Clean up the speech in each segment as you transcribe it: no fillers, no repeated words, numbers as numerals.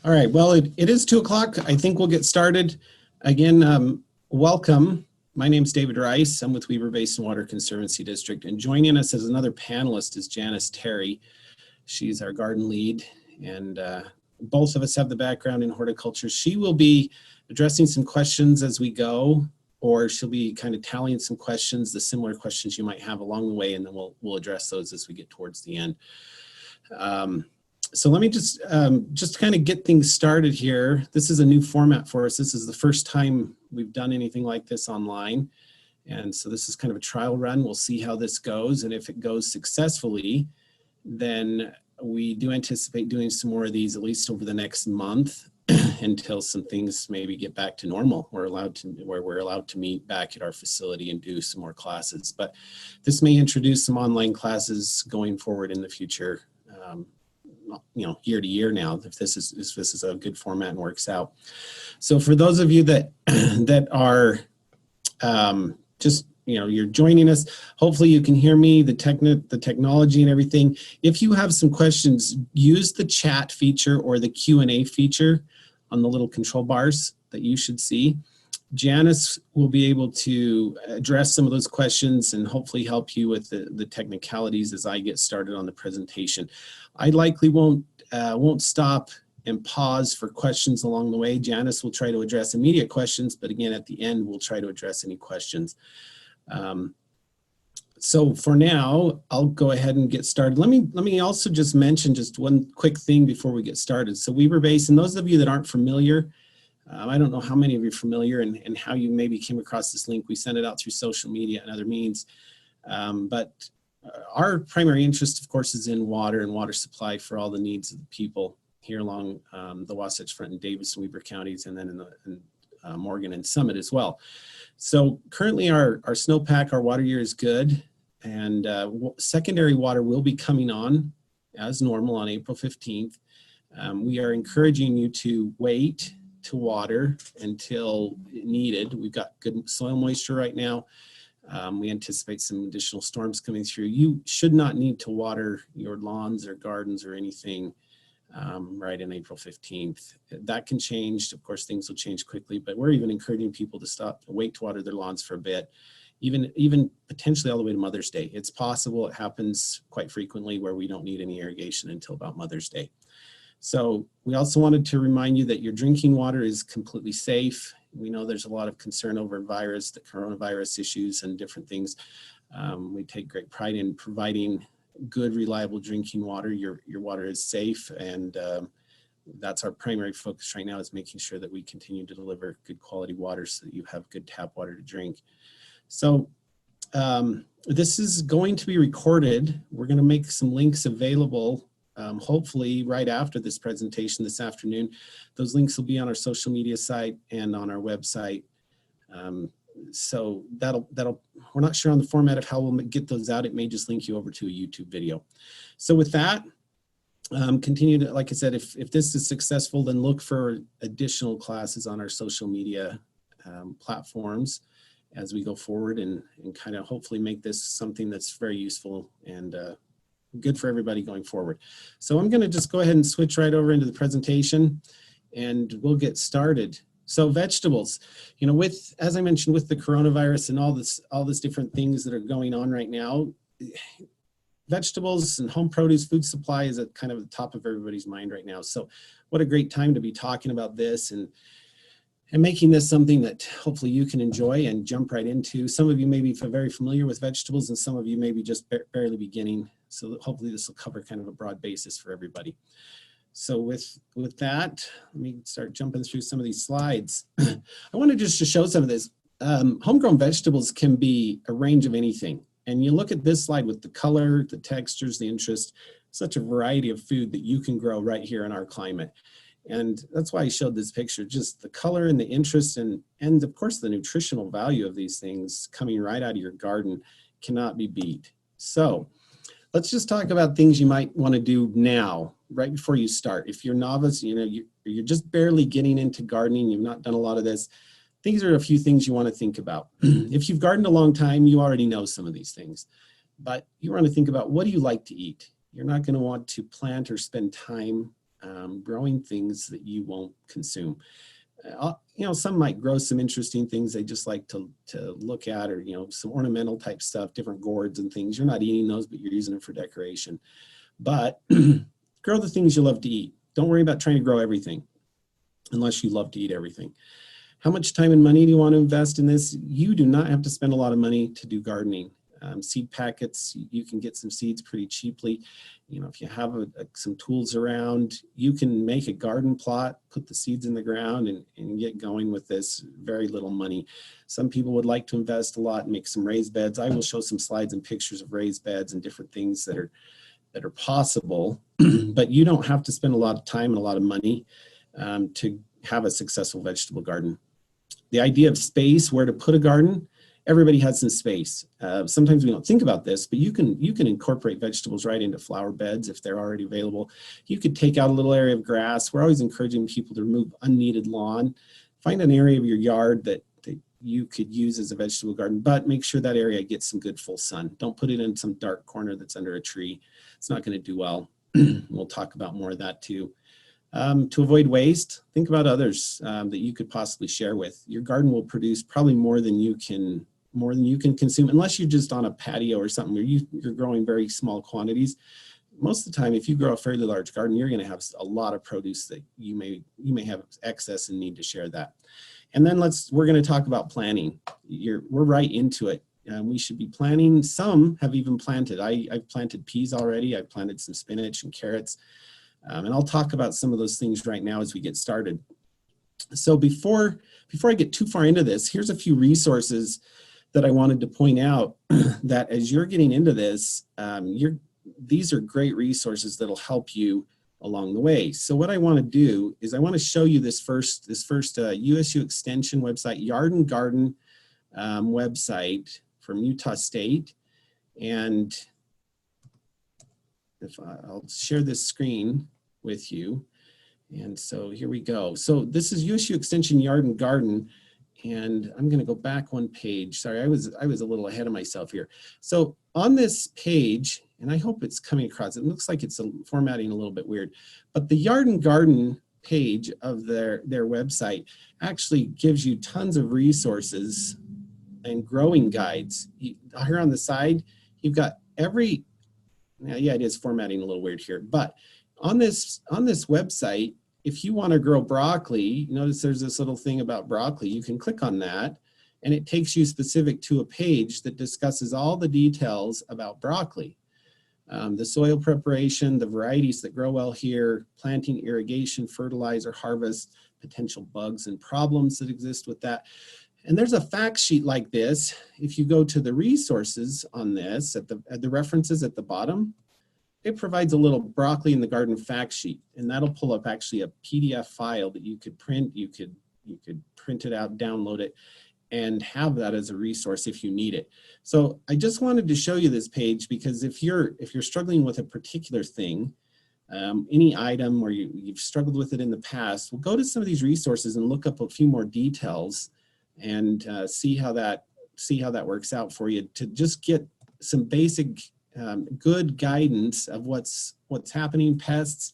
All right, well, it is 2 o'clock. I think we'll get started. Again, welcome. My name is David Rice. I'm with Weber Basin Water Conservancy District, and joining us as another panelist is Janice Terry. She's our garden lead, and both of us have the background in horticulture. She will be addressing some questions as we go, or she'll be kind of tallying some questions, the similar questions you might have along the way, and then we'll address those as we get towards the end. So let me just kind of get things started here. This is a new format for us. This is the first time we've done anything like this online. And so this is kind of a trial run. We'll see how this goes. And if it goes successfully, then we do anticipate doing some more of these, at least over the next month, until some things maybe get back to normal. Where we're allowed to meet back at our facility and do some more classes. But this may introduce some online classes going forward in the future. Year to year now, if this is a good format and works out. So for those of you that are you're joining us, hopefully you can hear me, the technology and everything. If you have some questions, use the chat feature or the Q&A feature on the little control bars that you should see. Janice will be able to address some of those questions and hopefully help you with the technicalities as I get started on the presentation. I likely won't stop and pause for questions along the way. Janice will try to address immediate questions, but again, at the end, we'll try to address any questions. So for now, I'll go ahead and get started. Let me also just mention just one quick thing before we get started. So Weber Basin, those of you that aren't familiar, I don't know how many of you are familiar and how you maybe came across this link. We sent it out through social media and other means. But our primary interest, of course, is in water and water supply for all the needs of the people here along the Wasatch Front in Davis and Weber counties, and then in Morgan and Summit as well. So currently our snowpack, our water year is good, and secondary water will be coming on as normal on April 15th. We are encouraging you to wait to water until needed. We've got good soil moisture right now. We anticipate some additional storms coming through. You should not need to water your lawns or gardens or anything right in April 15th. That can change. Of course, things will change quickly, but we're even encouraging people to wait to water their lawns for a bit, even potentially all the way to Mother's Day. It's possible. It happens quite frequently where we don't need any irrigation until about Mother's Day. So we also wanted to remind you that your drinking water is completely safe. We know there's a lot of concern over the coronavirus issues and different things. We take great pride in providing good, reliable drinking water. Your water is safe, and that's our primary focus right now, is making sure that we continue to deliver good quality water so that you have good tap water to drink. So this is going to be recorded. We're going to make some links available hopefully right after this presentation this afternoon. Those links will be on our social media site and on our website. So we're not sure on the format of how we'll get those out. It may just link you over to a YouTube video. So with that, continue to, like I said, if this is successful, then look for additional classes on our social media platforms as we go forward and kind of hopefully make this something that's very useful and good for everybody going forward. So I'm going to just go ahead and switch right over into the presentation and we'll get started. So vegetables, as I mentioned, with the coronavirus and all this different things that are going on right now, vegetables and home produce, food supply is at kind of the top of everybody's mind right now. So what a great time to be talking about this and making this something that hopefully you can enjoy and jump right into. Some of you may be very familiar with vegetables and some of you may be just barely beginning. So hopefully this will cover kind of a broad basis for everybody. So with that, let me start jumping through some of these slides. I wanted just to show some of this. Homegrown vegetables can be a range of anything. And you look at this slide with the color, the textures, the interest, such a variety of food that you can grow right here in our climate. And that's why I showed this picture, just the color and the interest and of course the nutritional value of these things coming right out of your garden cannot be beat. So let's just talk about things you might want to do now, right before you start. If you're novice, you're just barely getting into gardening, you've not done a lot of this, these are a few things you want to think about. If you've gardened a long time, you already know some of these things, but you want to think about, what do you like to eat? You're not going to want to plant or spend time growing things that you won't consume. You know, some might grow some interesting things they just like to look at, or, you know, some ornamental type stuff, different gourds and things. You're not eating those, but you're using them for decoration. But grow the things you love to eat. Don't worry about trying to grow everything unless you love to eat everything. How much time and money do you want to invest in this? You do not have to spend a lot of money to do gardening. Seed packets, you can get some seeds pretty cheaply. You know, if you have some tools around, you can make a garden plot, put the seeds in the ground, and get going with this. Very little money. Some people would like to invest a lot and make some raised beds. I will show some slides and pictures of raised beds and different things that are possible, but you don't have to spend a lot of time and a lot of money to have a successful vegetable garden. The idea of space, where to put a garden, everybody has some space. Sometimes we don't think about this, but you can incorporate vegetables right into flower beds if they're already available. You could take out a little area of grass. We're always encouraging people to remove unneeded lawn. Find an area of your yard that you could use as a vegetable garden, but make sure that area gets some good full sun. Don't put it in some dark corner that's under a tree. It's not going to do well. We'll talk about more of that too. To avoid waste, think about others that you could possibly share with. Your garden will produce probably more than you can consume, unless you're just on a patio or something where you're growing very small quantities. Most of the time, if you grow a fairly large garden, you're going to have a lot of produce that you may have excess and need to share that. And then we're going to talk about planting. We're right into it. We should be planting. Some have even planted. I've planted peas already. I've planted some spinach and carrots. And I'll talk about some of those things right now as we get started. So before I get too far into this, here's a few resources that I wanted to point out that as you're getting into this, these are great resources that'll help you along the way. So what I want to do is I want to show you this first USU Extension website, Yard and Garden website from Utah State. And if I'll share this screen with you. And so here we go. So this is USU Extension Yard and Garden. And I'm going to go back one page. Sorry, I was a little ahead of myself here. So on this page, and I hope it's coming across, it looks like it's formatting a little bit weird, but the Yard and Garden page of their website actually gives you tons of resources and growing guides. Here on the side, you've got yeah, it is formatting a little weird here, but on this website, if you want to grow broccoli, notice there's this little thing about broccoli. You can click on that and it takes you specific to a page that discusses all the details about broccoli. The soil preparation, the varieties that grow well here, planting, irrigation, fertilizer, harvest, potential bugs and problems that exist with that. And there's a fact sheet like this. If you go to the resources on this, at the references at the bottom, it provides a little broccoli in the garden fact sheet, and that'll pull up actually a PDF file that you could print. You could print it out, download it, and have that as a resource if you need it. So I just wanted to show you this page because if you're struggling with a particular thing, any item or you've struggled with it in the past, we'll go to some of these resources and look up a few more details and see how that works out for you to just get some basic good guidance of what's happening, pests,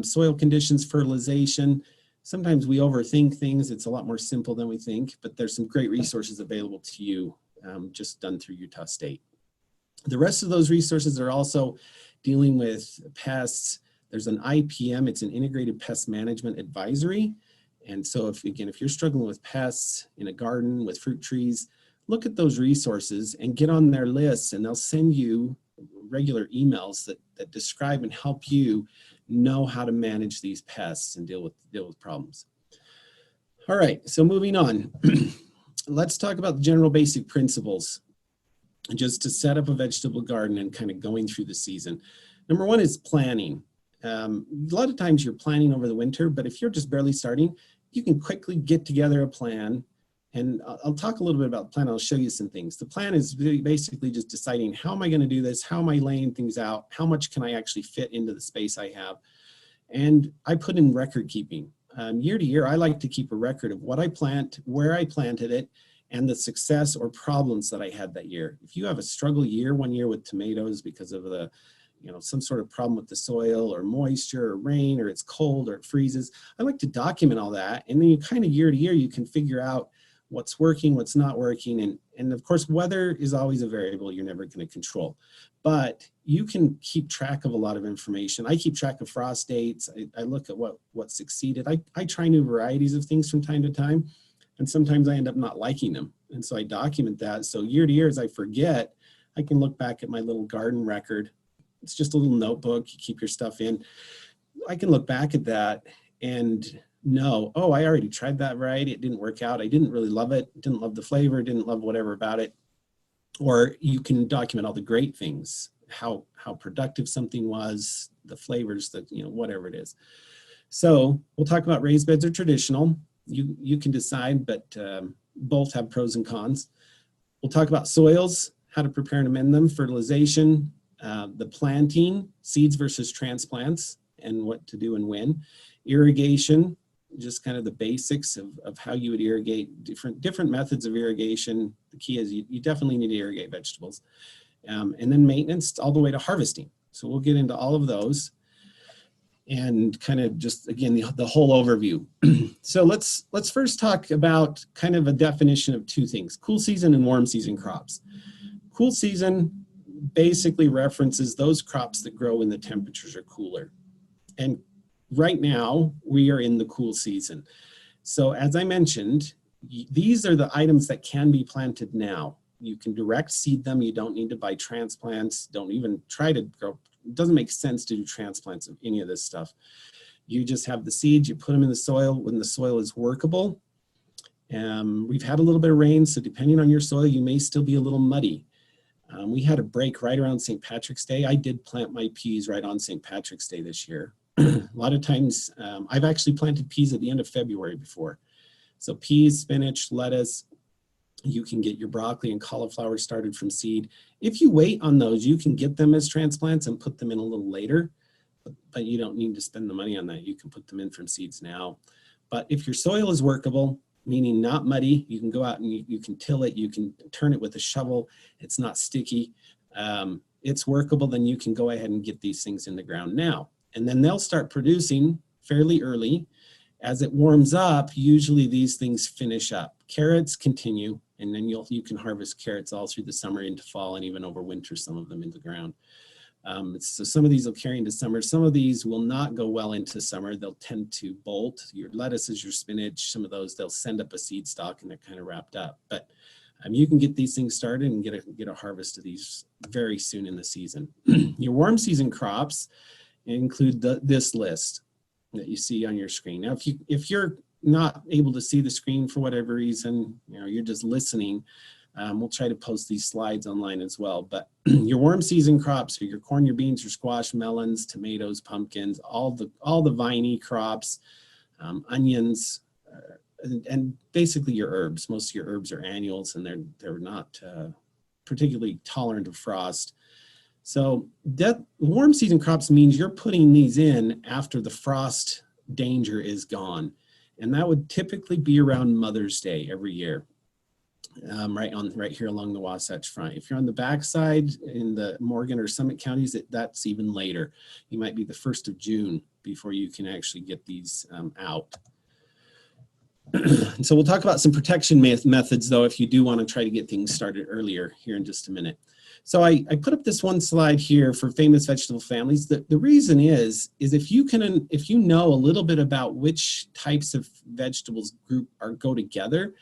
soil conditions, fertilization. Sometimes we overthink things. It's a lot more simple than we think, but there's some great resources available to you just done through Utah State. The rest of those resources are also dealing with pests. There's an IPM, it's an Integrated Pest Management Advisory. And so if you're struggling with pests in a garden with fruit trees, look at those resources and get on their lists, and they'll send you regular emails that describe and help you know how to manage these pests and deal with problems. All right, so moving on. Let's talk about the general basic principles just to set up a vegetable garden and kind of going through the season. Number one is planning. A lot of times you're planning over the winter, but if you're just barely starting, you can quickly get together a plan. And I'll talk a little bit about the plan. I'll show you some things. The plan is basically just deciding, how am I going to do this? How am I laying things out? How much can I actually fit into the space I have? And I put in record keeping. Year to year, I like to keep a record of what I plant, where I planted it, and the success or problems that I had that year. If you have a struggle year, one year with tomatoes because of the some sort of problem with the soil or moisture or rain, or it's cold or it freezes. I like to document all that. And then you kind of year to year, you can figure out what's working, what's not working. And of course, weather is always a variable you're never going to control, but you can keep track of a lot of information. I keep track of frost dates. I look at what succeeded. I try new varieties of things from time to time, and sometimes I end up not liking them. And so I document that. So year to year, as I forget, I can look back at my little garden record. It's just a little notebook. You keep your stuff in. I can look back at that and know, oh, I already tried that variety. It didn't work out. I didn't really love it. Didn't love the flavor. Didn't love whatever about it. Or you can document all the great things, how productive something was, the flavors, that whatever it is. So we'll talk about raised beds or traditional. You can decide, but both have pros and cons. We'll talk about soils, how to prepare and amend them, fertilization, the planting, seeds versus transplants, and what to do and when. Irrigation, just kind of the basics of how you would irrigate, different methods of irrigation. The key is you definitely need to irrigate vegetables. And then maintenance all the way to harvesting. So we'll get into all of those and kind of just, again, the whole overview. So let's first talk about kind of a definition of two things: cool season and warm season crops. Cool season basically references those crops that grow when the temperatures are cooler. And right now we are in the cool season. So as I mentioned, these are the items that can be planted now. You can direct seed them. You don't need to buy transplants. Don't even try to grow. It doesn't make sense to do transplants of any of this stuff. You just have the seeds, you put them in the soil when the soil is workable. We've had a little bit of rain, so depending on your soil, you may still be a little muddy. We had a break right around St. Patrick's Day. I did plant my peas right on St. Patrick's Day this year. A lot of times, I've actually planted peas at the end of February before. So peas, spinach, lettuce, you can get your broccoli and cauliflower started from seed. If you wait on those, you can get them as transplants and put them in a little later, but you don't need to spend the money on that. You can put them in from seeds now. But if your soil is workable, meaning not muddy, you can go out and you can till it, you can turn it with a shovel, it's not sticky, it's workable, then you can go ahead and get these things in the ground now. And then they'll start producing fairly early. As it warms up, usually these things finish up. Carrots continue, and then you can harvest carrots all through the summer into fall and even over winter, some of them in the ground. So some of these will carry into summer. Some of these will not go well into summer. They'll tend to bolt. Your lettuces, your spinach, some of those, they'll send up a seed stalk and they're kind of wrapped up. But you can get these things started and get a harvest of these very soon in the season. Your warm season crops include this list that you see on your screen. Now, if you're not able to see the screen for whatever reason, you're just listening, we'll try to post these slides online as well. But your warm season crops are your corn, your beans, your squash, melons, tomatoes, pumpkins, all the viney crops, onions, and basically your herbs. Most of your herbs are annuals, and they're not particularly tolerant of frost. So that warm season crops means you're putting these in after the frost danger is gone. And that would typically be around Mother's Day every year, right here along the Wasatch Front. If you're on the backside in the Morgan or Summit counties, that's even later. You might be the 1st of June before you can actually get these out. So we'll talk about some protection methods, though, if you do want to try to get things started earlier here in just a minute. So I put up this one slide here for famous vegetable families. The reason is if you know a little bit about which types of vegetables go together,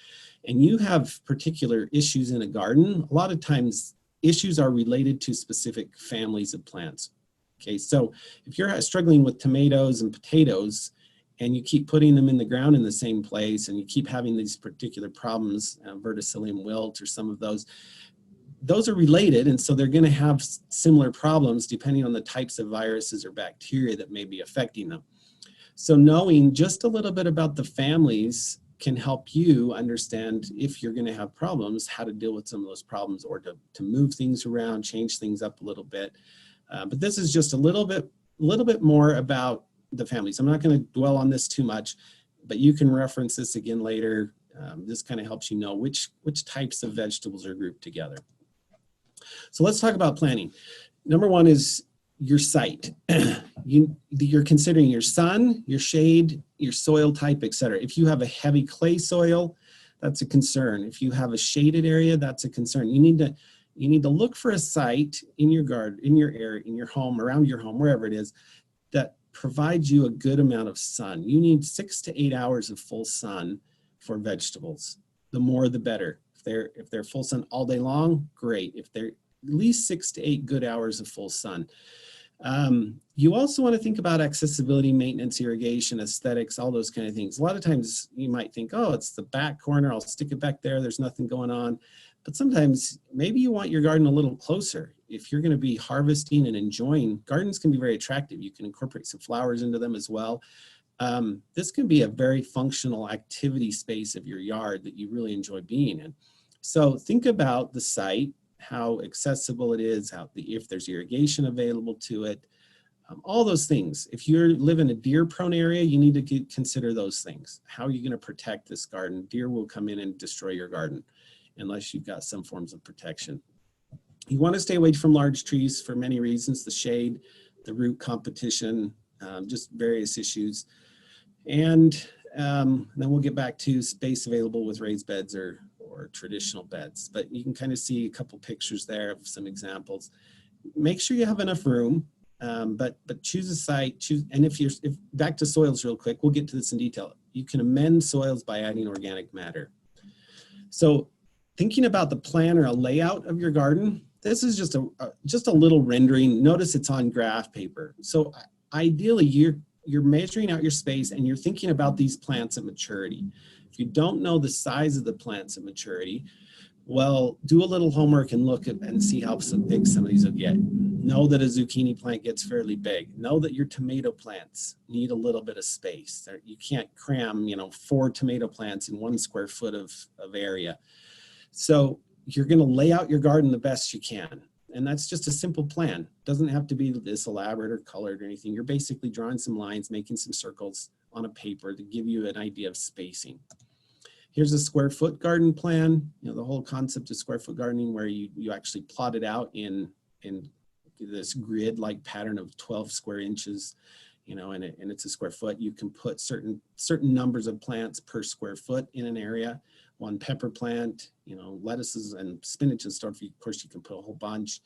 and you have particular issues in a garden, a lot of times issues are related to specific families of plants. Okay, so if you're struggling with tomatoes and potatoes, and you keep putting them in the ground in the same place, and you keep having these particular problems, verticillium wilt or some of those are related, and so they're going to have similar problems depending on the types of viruses or bacteria that may be affecting them. So knowing just a little bit about the families can help you understand, if you're going to have problems, how to deal with some of those problems, or to move things around, change things up a little bit. But this is just a little bit more about the families. I'm not going to dwell on this too much, but you can reference this again later. This kind of helps you know which types of vegetables are grouped together. So let's talk about planting. Number one is your site. You're considering your sun, your shade, your soil type, etc. If you have a heavy clay soil, that's a concern. If you have a shaded area, that's a concern. You need to look for a site in your garden, in your area, in your home, around your home, wherever it is, that provides you a good amount of sun. You need 6 to 8 hours of full sun for vegetables. The more, the better. If they're full sun all day long, great. If they're at least 6 to 8 good hours of full sun. You also want to think about accessibility, maintenance, irrigation, aesthetics, all those kind of things. A lot of times you might think, oh, it's the back corner, I'll stick it back there, there's nothing going on. But sometimes maybe you want your garden a little closer. If you're going to be harvesting and enjoying, gardens can be very attractive. You can incorporate some flowers into them as well. This can be a very functional activity space of your yard that you really enjoy being in. So think about the site, how accessible it is, if there's irrigation available to it, all those things. If you live in a deer-prone area, you need to consider those things. How are you going to protect this garden? Deer will come in and destroy your garden unless you've got some forms of protection. You want to stay away from large trees for many reasons: the shade, the root competition, just various issues. And then we'll get back to space available with raised beds or traditional beds. But you can kind of see a couple pictures there of some examples. Make sure you have enough room, but choose a site. And if back to soils real quick, we'll get to this in detail. You can amend soils by adding organic matter. So thinking about the plan or a layout of your garden, this is just a little rendering. Notice it's on graph paper. So ideally, you're measuring out your space and you're thinking about these plants at maturity. If you don't know the size of the plants at maturity, well, do a little homework and look at and see how big some of these will get. Know that a zucchini plant gets fairly big. Know that your tomato plants need a little bit of space. You can't cram, 4 tomato plants in 1 square foot of area. So you're going to lay out your garden the best you can. And that's just a simple plan. It doesn't have to be this elaborate or colored or anything. You're basically drawing some lines, making some circles on a paper to give you an idea of spacing. Here's a square foot garden plan. The whole concept of square foot gardening, where you actually plot it out in this grid-like pattern of 12 square inches, and it's a square foot. You can put certain numbers of plants per square foot in an area. 1 pepper plant, lettuces and spinach and stuff. Of course, you can put a whole bunch.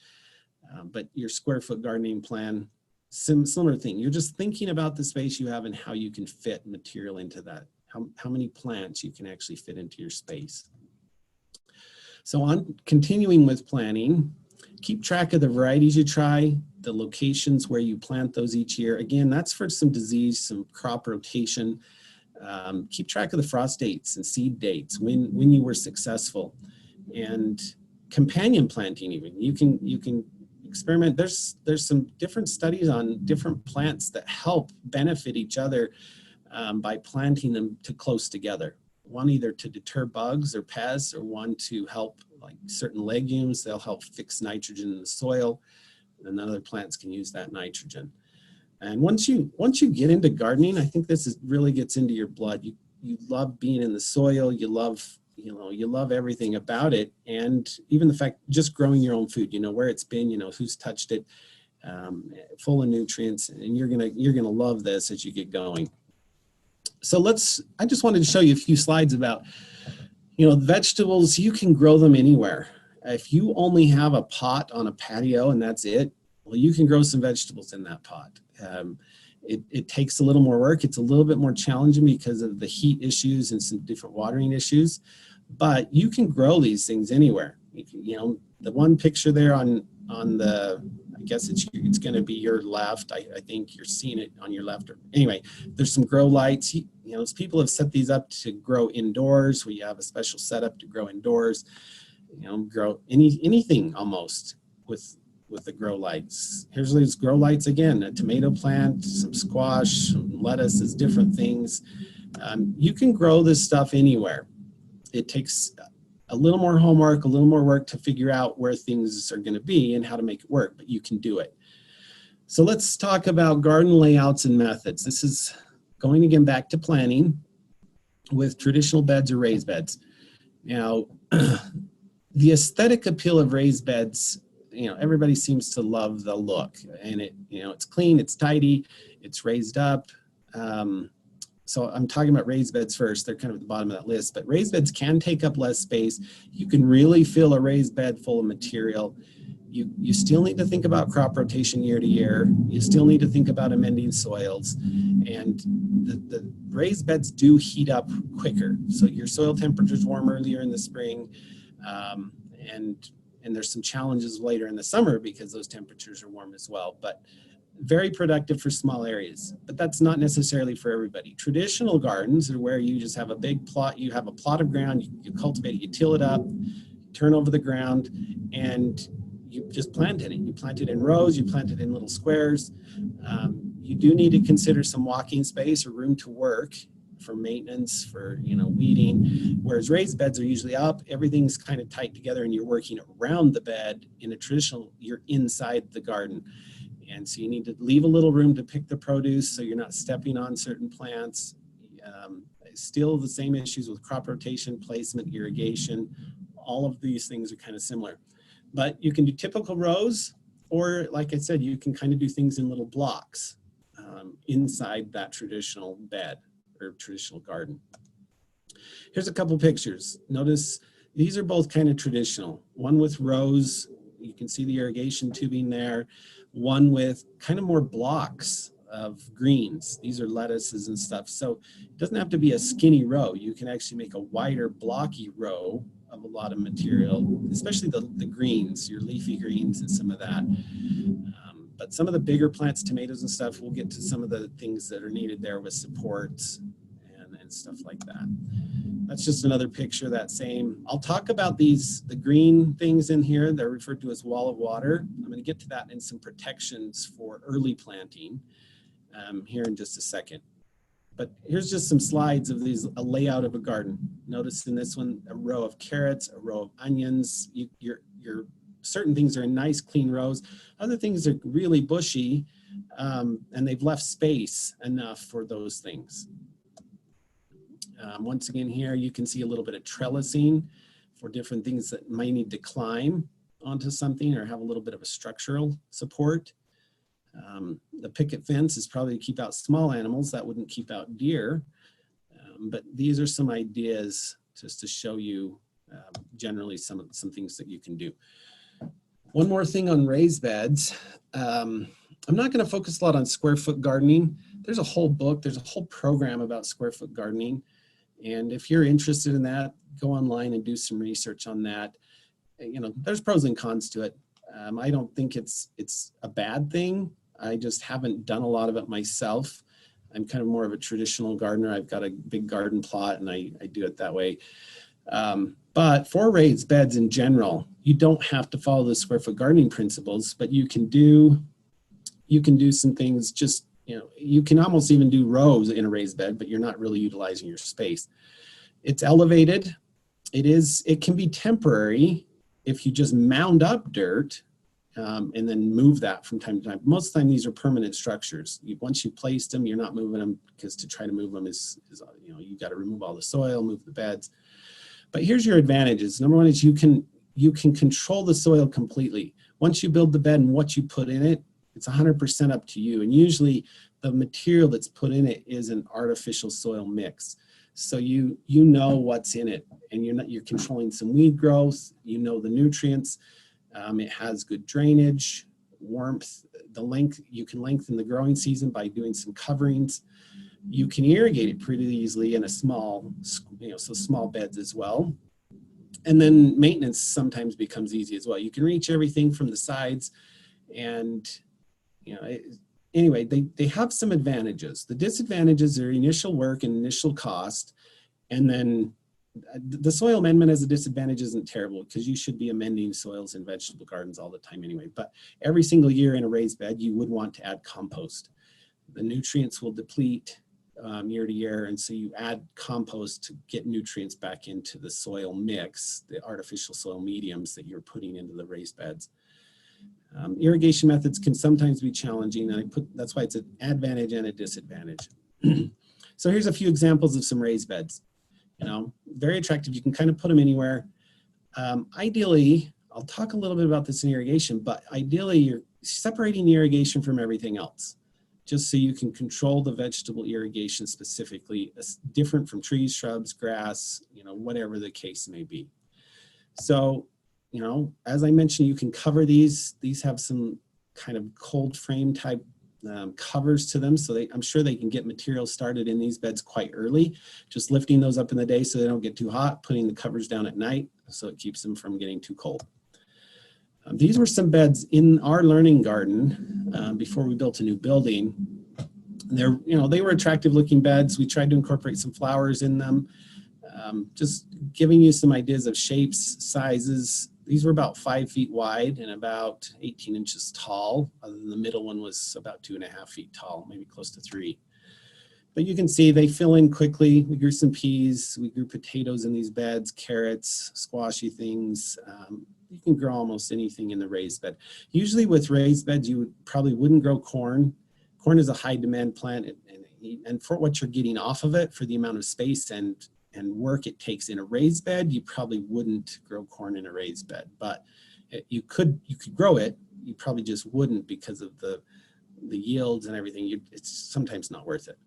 But your square foot gardening plan, similar thing. You're just thinking about the space you have and how you can fit material into that. How many plants you can actually fit into your space. So on continuing with planning, keep track of the varieties you try, the locations where you plant those each year. Again, that's for some disease, some crop rotation. Keep track of the frost dates and seed dates, when you were successful, and companion planting. Even you can experiment. There's some different studies on different plants that help benefit each other by planting them close together. One either to deter bugs or pests, or one to help, like certain legumes, they'll help fix nitrogen in the soil, and then other plants can use that nitrogen. And once you get into gardening, I think really gets into your blood. You love being in the soil. You love everything about it, and even the fact just growing your own food. Where it's been. Who's touched it. Full of nutrients, and you're gonna love this as you get going. So I just wanted to show you a few slides about, vegetables. You can grow them anywhere. If you only have a pot on a patio and that's it, well, you can grow some vegetables in that pot. It takes a little more work. It's a little bit more challenging because of the heat issues and some different watering issues, but you can grow these things anywhere. The one picture there on the, I guess it's going to be your left. I think you're seeing it on your left. Anyway, there's some grow lights. People have set these up to grow indoors. We have a special setup to grow indoors. Grow anything almost with the grow lights. Here's these grow lights again: a tomato plant, some squash, some lettuces, different things. You can grow this stuff anywhere. It takes a little more homework, a little more work to figure out where things are going to be and how to make it work, but you can do it. So let's talk about garden layouts and methods. This is going again back to planning with traditional beds or raised beds. Now, the aesthetic appeal of raised beds everybody seems to love the look, and it's clean, it's tidy, it's raised up. So I'm talking about raised beds first. They're kind of at the bottom of that list, but raised beds can take up less space. You can really fill a raised bed full of material. You still need to think about crop rotation year to year. You still need to think about amending soils, and the raised beds do heat up quicker. So your soil temperatures warm earlier in the spring, and there's some challenges later in the summer because those temperatures are warm as well. But very productive for small areas, but that's not necessarily for everybody. Traditional gardens are where you just have a big plot, you have a plot of ground, you cultivate it, you till it up, turn over the ground, and you just plant it. You plant it in rows, you plant it in little squares. You do need to consider some walking space or room to work for maintenance, for weeding, whereas raised beds are usually up, everything's kind of tight together, and you're working around the bed. In a traditional, you're inside the garden. And so you need to leave a little room to pick the produce so you're not stepping on certain plants. Still the same issues with crop rotation, placement, irrigation. All of these things are kind of similar. But you can do typical rows, or like I said, you can kind of do things in little blocks inside that traditional bed or traditional garden. Here's a couple pictures. Notice these are both kind of traditional. One with rows, you can see the irrigation tubing there. One with kind of more blocks of greens. These are lettuces and stuff. So it doesn't have to be a skinny row. You can actually make a wider, blocky row of a lot of material, especially the greens, your leafy greens and some of that. But some of the bigger plants, tomatoes and stuff, we'll get to some of the things that are needed there with supports and stuff like that. That's just another picture, that same. I'll talk about the green things in here. They're referred to as wall of water. I'm going to get to that and some protections for early planting here in just a second. But here's just some slides of a layout of a garden. Notice in this one, a row of carrots, a row of onions. Your certain things are in nice, clean rows. Other things are really bushy, and they've left space enough for those things. Once again here, you can see a little bit of trellising for different things that might need to climb onto something or have a little bit of a structural support. The picket fence is probably to keep out small animals. That wouldn't keep out deer. But these are some ideas just to show you generally some things that you can do. One more thing on raised beds. I'm not going to focus a lot on square foot gardening. There's a whole book, there's a whole program about square foot gardening. And if you're interested in that, go online and do some research on that. There's pros and cons to it. I don't think it's a bad thing. I just haven't done a lot of it myself. I'm kind of more of a traditional gardener. I've got a big garden plot and I do it that way. But for raised beds in general, you don't have to follow the square foot gardening principles, but you can do some things. Just, you can almost even do rows in a raised bed, but you're not really utilizing your space. It's elevated. It can be temporary if you just mound up dirt and then move that from time to time. Most of the time, these are permanent structures. Once you placed them, you're not moving them, because to try to move them is you've got to remove all the soil, move the beds. But here's your advantages. Number one is you can control the soil completely. Once you build the bed and what you put in it, it's 100% up to you. And usually the material that's put in it is an artificial soil mix. So you know what's in it, and you're controlling some weed growth. The nutrients. It has good drainage, warmth, the length. You can lengthen the growing season by doing some coverings. You can irrigate it pretty easily in a small beds as well. And then maintenance sometimes becomes easy as well. You can reach everything from the sides, and anyway, they have some advantages. The disadvantages are initial work and initial cost, and then the soil amendment as a disadvantage isn't terrible, because you should be amending soils in vegetable gardens all the time anyway. But every single year in a raised bed, you would want to add compost. The nutrients will deplete year to year, and so you add compost to get nutrients back into the soil mix, the artificial soil mediums that you're putting into the raised beds. Irrigation methods can sometimes be challenging, and that's why it's an advantage and a disadvantage. So here's a few examples of some raised beds. Very attractive. You can kind of put them anywhere. Ideally, I'll talk a little bit about this in irrigation, but ideally you're separating the irrigation from everything else, just so you can control the vegetable irrigation specifically, different from trees, shrubs, grass, you know, whatever the case may be. So, you know, as I mentioned, you can cover these. These have some kind of cold frame type covers to them, so I'm sure they can get material started in these beds quite early, just lifting those up in the day so they don't get too hot, putting the covers down at night so it keeps them from getting too cold. These were some beds in our learning garden before we built a new building. They're, you know, they were attractive looking beds. We tried to incorporate some flowers in them, just giving you some ideas of shapes, sizes. These were about 5 feet wide and about 18 inches tall. Other than the middle one was about 2.5 feet tall, maybe close to 3. But you can see they fill in quickly. We grew some peas, we grew potatoes in these beds, carrots, squashy things. You can grow almost anything in the raised bed. Usually with raised beds, you probably wouldn't grow corn. Corn is a high demand plant, and for what you're getting off of it, for the amount of space and work it takes in a raised bed, you probably wouldn't grow corn in a raised bed. But you could grow it, you probably just wouldn't because of the yields and everything. It's sometimes not worth it.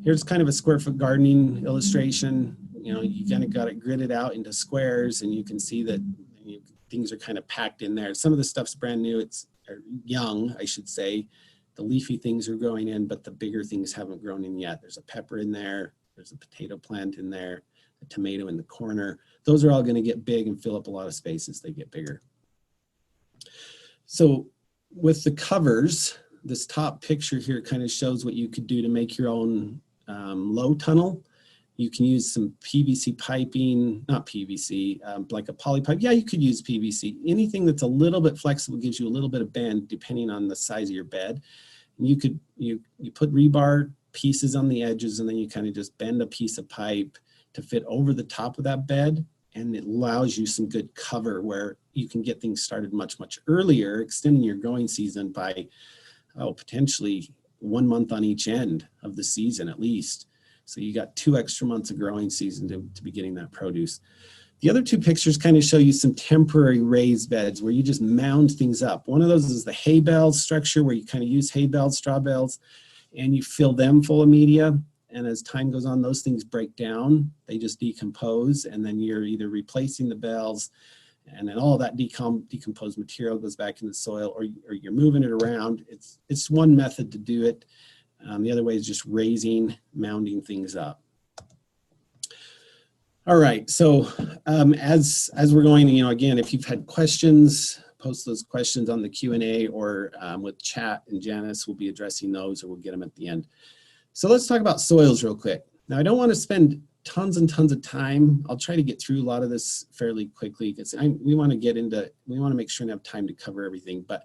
Here's kind of a square foot gardening illustration. You know, you kind of got it gridded out into squares, and you can see that things are kind of packed in there. Some of the stuff's brand new, it's young, I should say. The leafy things are growing in, but the bigger things haven't grown in yet. There's a pepper in there, there's a potato plant in there, a tomato in the corner. Those are all going to get big and fill up a lot of space as they get bigger. So with the covers, this top picture here kind of shows what you could do to make your own low tunnel. You can use some PVC piping, not PVC, like a poly pipe. Yeah, you could use PVC. Anything that's a little bit flexible gives you a little bit of bend depending on the size of your bed. And you put rebar pieces on the edges, and then you kind of just bend a piece of pipe to fit over the top of that bed, and it allows you some good cover where you can get things started much, much earlier, extending your growing season by potentially 1 month on each end of the season at least. So you got 2 extra months of growing season to be getting that produce. The other 2 pictures kind of show you some temporary raised beds where you just mound things up. One of those is the hay bale structure where you kind of use hay bales, straw bales, and you fill them full of media. And as time goes on, those things break down. They just decompose, and then you're either replacing the bales, and then all of that decomposed material goes back in the soil, or you're moving it around. It's one method to do it. The other way is just mounding things up. All right, so as we're going, you know, again, if you've had questions, post those questions on the Q&A or with chat, and Janice will be addressing those, or we'll get them at the end. So let's talk about soils real quick. Now, I don't want to spend tons and tons of time. I'll try to get through a lot of this fairly quickly because we want to make sure we have time to cover everything. But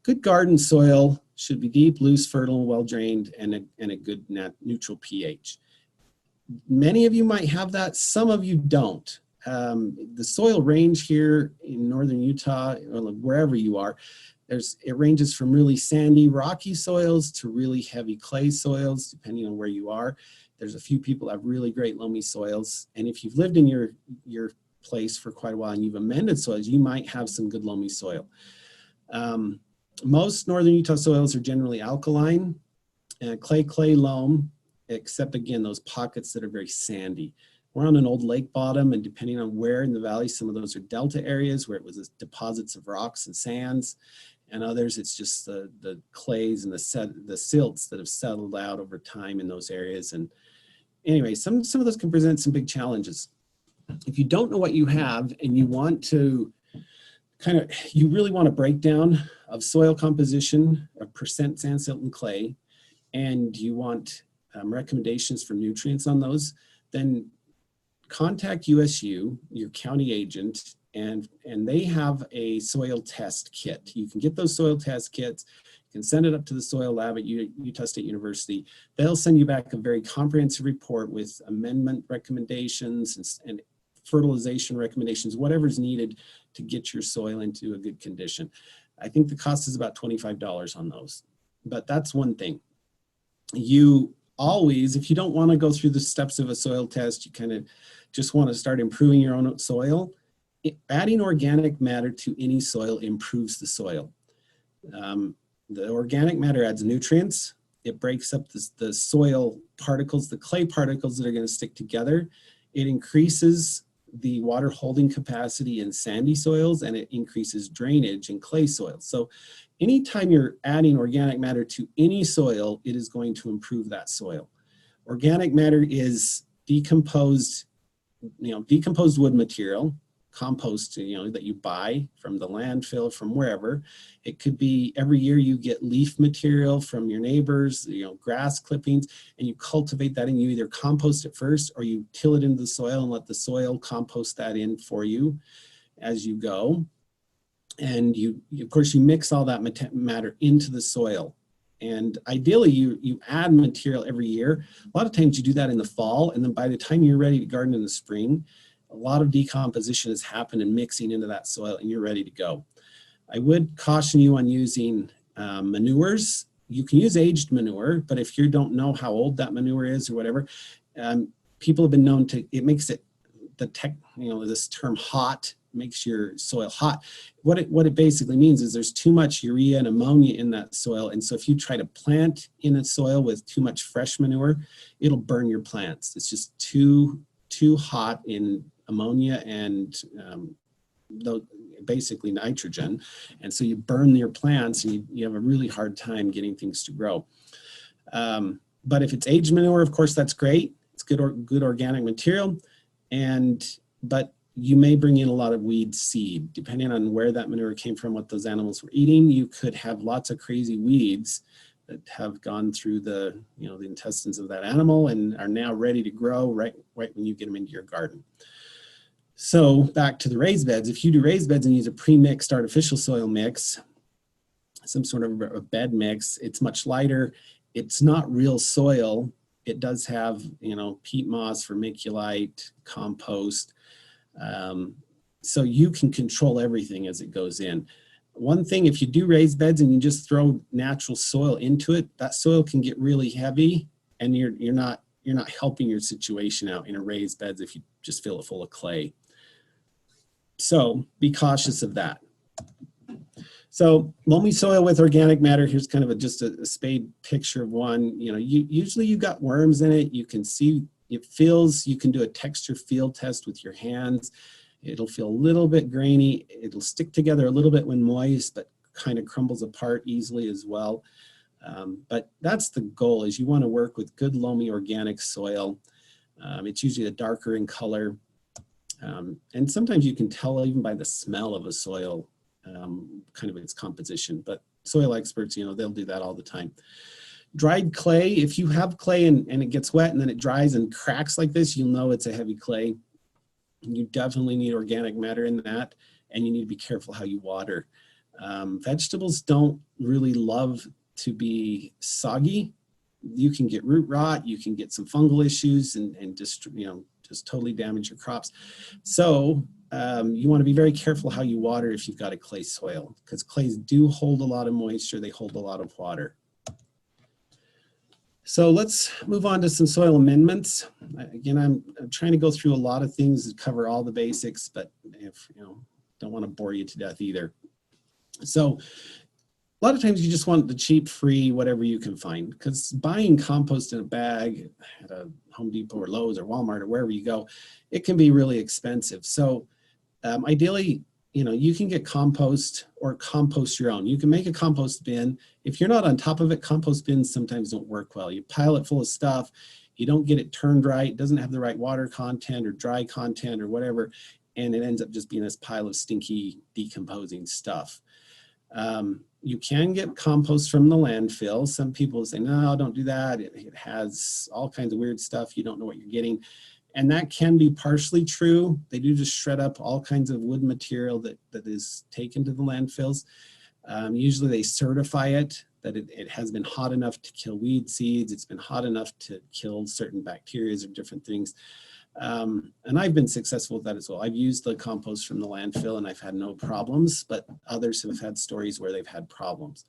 good garden soil should be deep, loose, fertile, well drained, and a good neutral pH. Many of you might have that, some of you don't. The soil range here in northern Utah, or wherever you are, it ranges from really sandy, rocky soils to really heavy clay soils, depending on where you are. There's a few people that have really great loamy soils, and if you've lived in your place for quite a while and you've amended soils, you might have some good loamy soil. Most northern Utah soils are generally alkaline, clay, loam, except again, those pockets that are very sandy. We're on an old lake bottom, and depending on where in the valley, some of those are delta areas where it was deposits of rocks and sands, and others it's just the clays and the silts that have settled out over time in those areas. And anyway, some of those can present some big challenges. If you don't know what you have and you want to you really want a breakdown of soil composition, of percent sand, silt, and clay, and you want recommendations for nutrients on those, then contact USU, your county agent, and they have a soil test kit. You can get those soil test kits, you can send it up to the soil lab at Utah State University. They'll send you back a very comprehensive report with amendment recommendations and fertilization recommendations, whatever's needed to get your soil into a good condition. I think the cost is about $25 on those, but that's one thing. You always, if you don't want to go through the steps of a soil test, you kind of just want to start improving your own soil, adding organic matter to any soil improves the soil. The organic matter adds nutrients. It breaks up the soil particles, the clay particles that are going to stick together. It increases the water holding capacity in sandy soils, and it increases drainage in clay soils. So anytime you're adding organic matter to any soil, it is going to improve that soil. Organic matter is decomposed wood material, compost, that you buy from the landfill, from wherever. It could be every year you get leaf material from your neighbors, grass clippings, and you cultivate that, and you either compost it first or you till it into the soil and let the soil compost that in for you as you go. And of course, you mix all that matter into the soil. And ideally, you add material every year. A lot of times you do that in the fall, and then by the time you're ready to garden in the spring, a lot of decomposition has happened and mixing into that soil, and you're ready to go. I would caution you on using manures. You can use aged manure, but if you don't know how old that manure is or whatever, people have been known to, it makes it, this term hot, makes your soil hot. What it basically means is there's too much urea and ammonia in that soil. And so if you try to plant in a soil with too much fresh manure, it'll burn your plants. It's just too hot in ammonia and basically nitrogen. And so you burn your plants, and you have a really hard time getting things to grow. But if it's aged manure, of course, that's great. It's good organic material. But you may bring in a lot of weed seed. Depending on where that manure came from, what those animals were eating, you could have lots of crazy weeds that have gone through the intestines of that animal and are now ready to grow right when you get them into your garden. So back to the raised beds. If you do raised beds and use a pre-mixed artificial soil mix, some sort of a bed mix, it's much lighter. It's not real soil. It does have, peat moss, vermiculite, compost. So you can control everything as it goes in. One thing, if you do raised beds and you just throw natural soil into it, that soil can get really heavy, and you're not helping your situation out in a raised beds if you just fill it full of clay. So be cautious of that. So loamy soil with organic matter, here's kind of just a spade picture of one. Usually you've got worms in it. You can see it feels, you can do a texture feel test with your hands. It'll feel a little bit grainy. It'll stick together a little bit when moist, but kind of crumbles apart easily as well. But that's the goal, is you want to work with good loamy organic soil. It's usually a darker in color. And sometimes you can tell even by the smell of a soil, kind of its composition, but soil experts, they'll do that all the time. Dried clay, if you have clay and it gets wet and then it dries and cracks like this, you'll know it's a heavy clay. You definitely need organic matter in that, and you need to be careful how you water. Vegetables don't really love to be soggy. You can get root rot, you can get some fungal issues and just totally damage your crops. So you want to be very careful how you water if you've got a clay soil, because clays do hold a lot of moisture, they hold a lot of water. So let's move on to some soil amendments. Again, I'm trying to go through a lot of things to cover all the basics, but if don't want to bore you to death either. So a lot of times you just want the cheap, free, whatever you can find, because buying compost in a bag at a Home Depot or Lowe's or Walmart or wherever you go, it can be really expensive. So ideally, you can get compost or compost your own. You can make a compost bin. If you're not on top of it, compost bins sometimes don't work well. You pile it full of stuff, you don't get it turned right, it doesn't have the right water content or dry content or whatever, and it ends up just being this pile of stinky, decomposing stuff. You can get compost from the landfill. Some people say, no, don't do that. It has all kinds of weird stuff. You don't know what you're getting. And that can be partially true. They do just shred up all kinds of wood material that is taken to the landfills. Usually they certify it, that it has been hot enough to kill weed seeds. It's been hot enough to kill certain bacteria or different things. And I've been successful with that as well. I've used the compost from the landfill and I've had no problems, but others have had stories where they've had problems.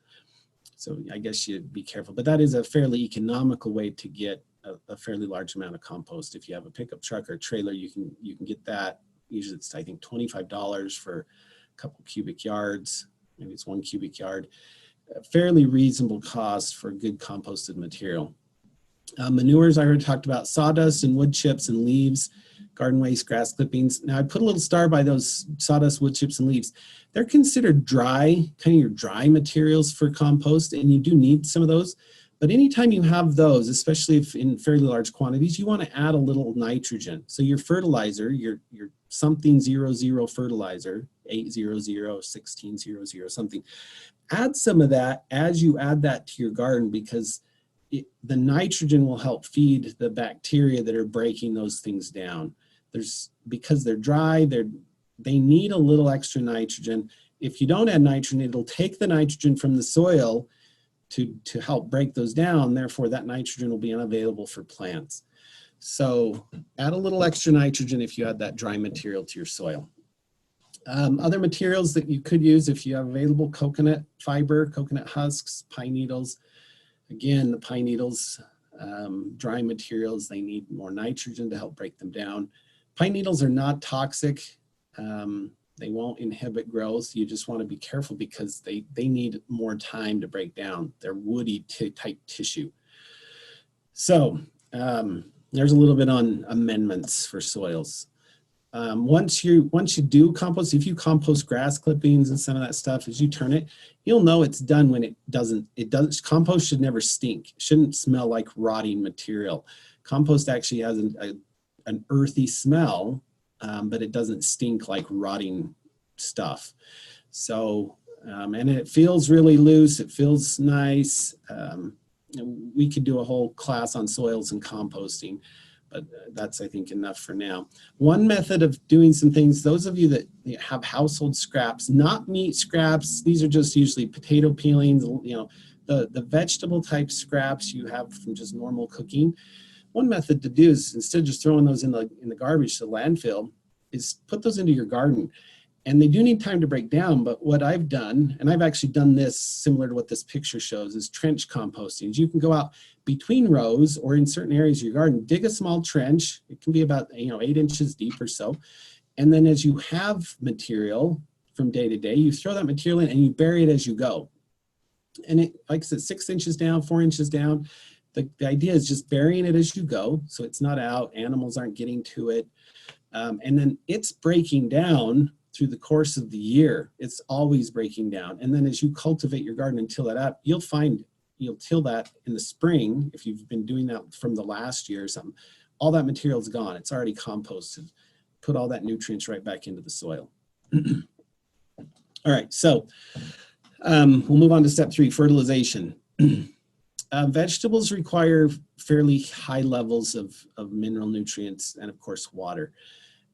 So I guess you'd be careful, but that is a fairly economical way to get a fairly large amount of compost. If you have a pickup truck or trailer, you can get that usually it's, I think, $25 for a couple cubic yards. Maybe it's 1 cubic yard. A fairly reasonable cost for good composted material. Manures, I already talked about sawdust and wood chips and leaves, garden waste, grass clippings. Now I put a little star by those sawdust, wood chips, and leaves. They're considered dry, kind of your dry materials for compost, and you do need some of those. But anytime you have those, especially if in fairly large quantities, you want to add a little nitrogen. So your fertilizer, your something 00 fertilizer, 800, 1600, something, add some of that as you add that to your garden, because the nitrogen will help feed the bacteria that are breaking those things down. Because they're dry, they need a little extra nitrogen. If you don't add nitrogen, it'll take the nitrogen from the soil to help break those down. Therefore, that nitrogen will be unavailable for plants. So add a little extra nitrogen if you add that dry material to your soil. Other materials that you could use if you have available: coconut fiber, coconut husks, pine needles. Again, the pine needles, dry materials, they need more nitrogen to help break them down. Pine needles are not toxic. They won't inhibit growth. You just want to be careful because they need more time to break down. They're woody type tissue. So there's a little bit on amendments for soils. Once you do compost, if you compost grass clippings and some of that stuff, as you turn it, you'll know it's done when it doesn't. Compost should never stink. It shouldn't smell like rotting material. Compost actually has an earthy smell, but it doesn't stink like rotting stuff. So, and it feels really loose. It feels nice. We could do a whole class on soils and composting, but that's, I think, enough for now. One method of doing some things, those of you that have household scraps, not meat scraps, these are just usually potato peelings, the vegetable type scraps you have from just normal cooking. One method to do is, instead of just throwing those in the garbage to the landfill, is put those into your garden. And they do need time to break down, but what I've done, and I've actually done this similar to what this picture shows, is trench composting. You can go out between rows or in certain areas of your garden, dig a small trench. It can be about 8 inches deep or so. And then as you have material from day to day, you throw that material in and you bury it as you go. And it, like I said, 6 inches down, 4 inches down. The idea is just burying it as you go, so it's not out, animals aren't getting to it. And then it's breaking down through the course of the year. It's always breaking down. And then as you cultivate your garden and till that up, you'll till that in the spring, if you've been doing that from the last year or something, all that material's gone. It's already composted. Put all that nutrients right back into the soil. All right, so we'll move on to step 3, fertilization. Vegetables require fairly high levels of mineral nutrients and, of course, water.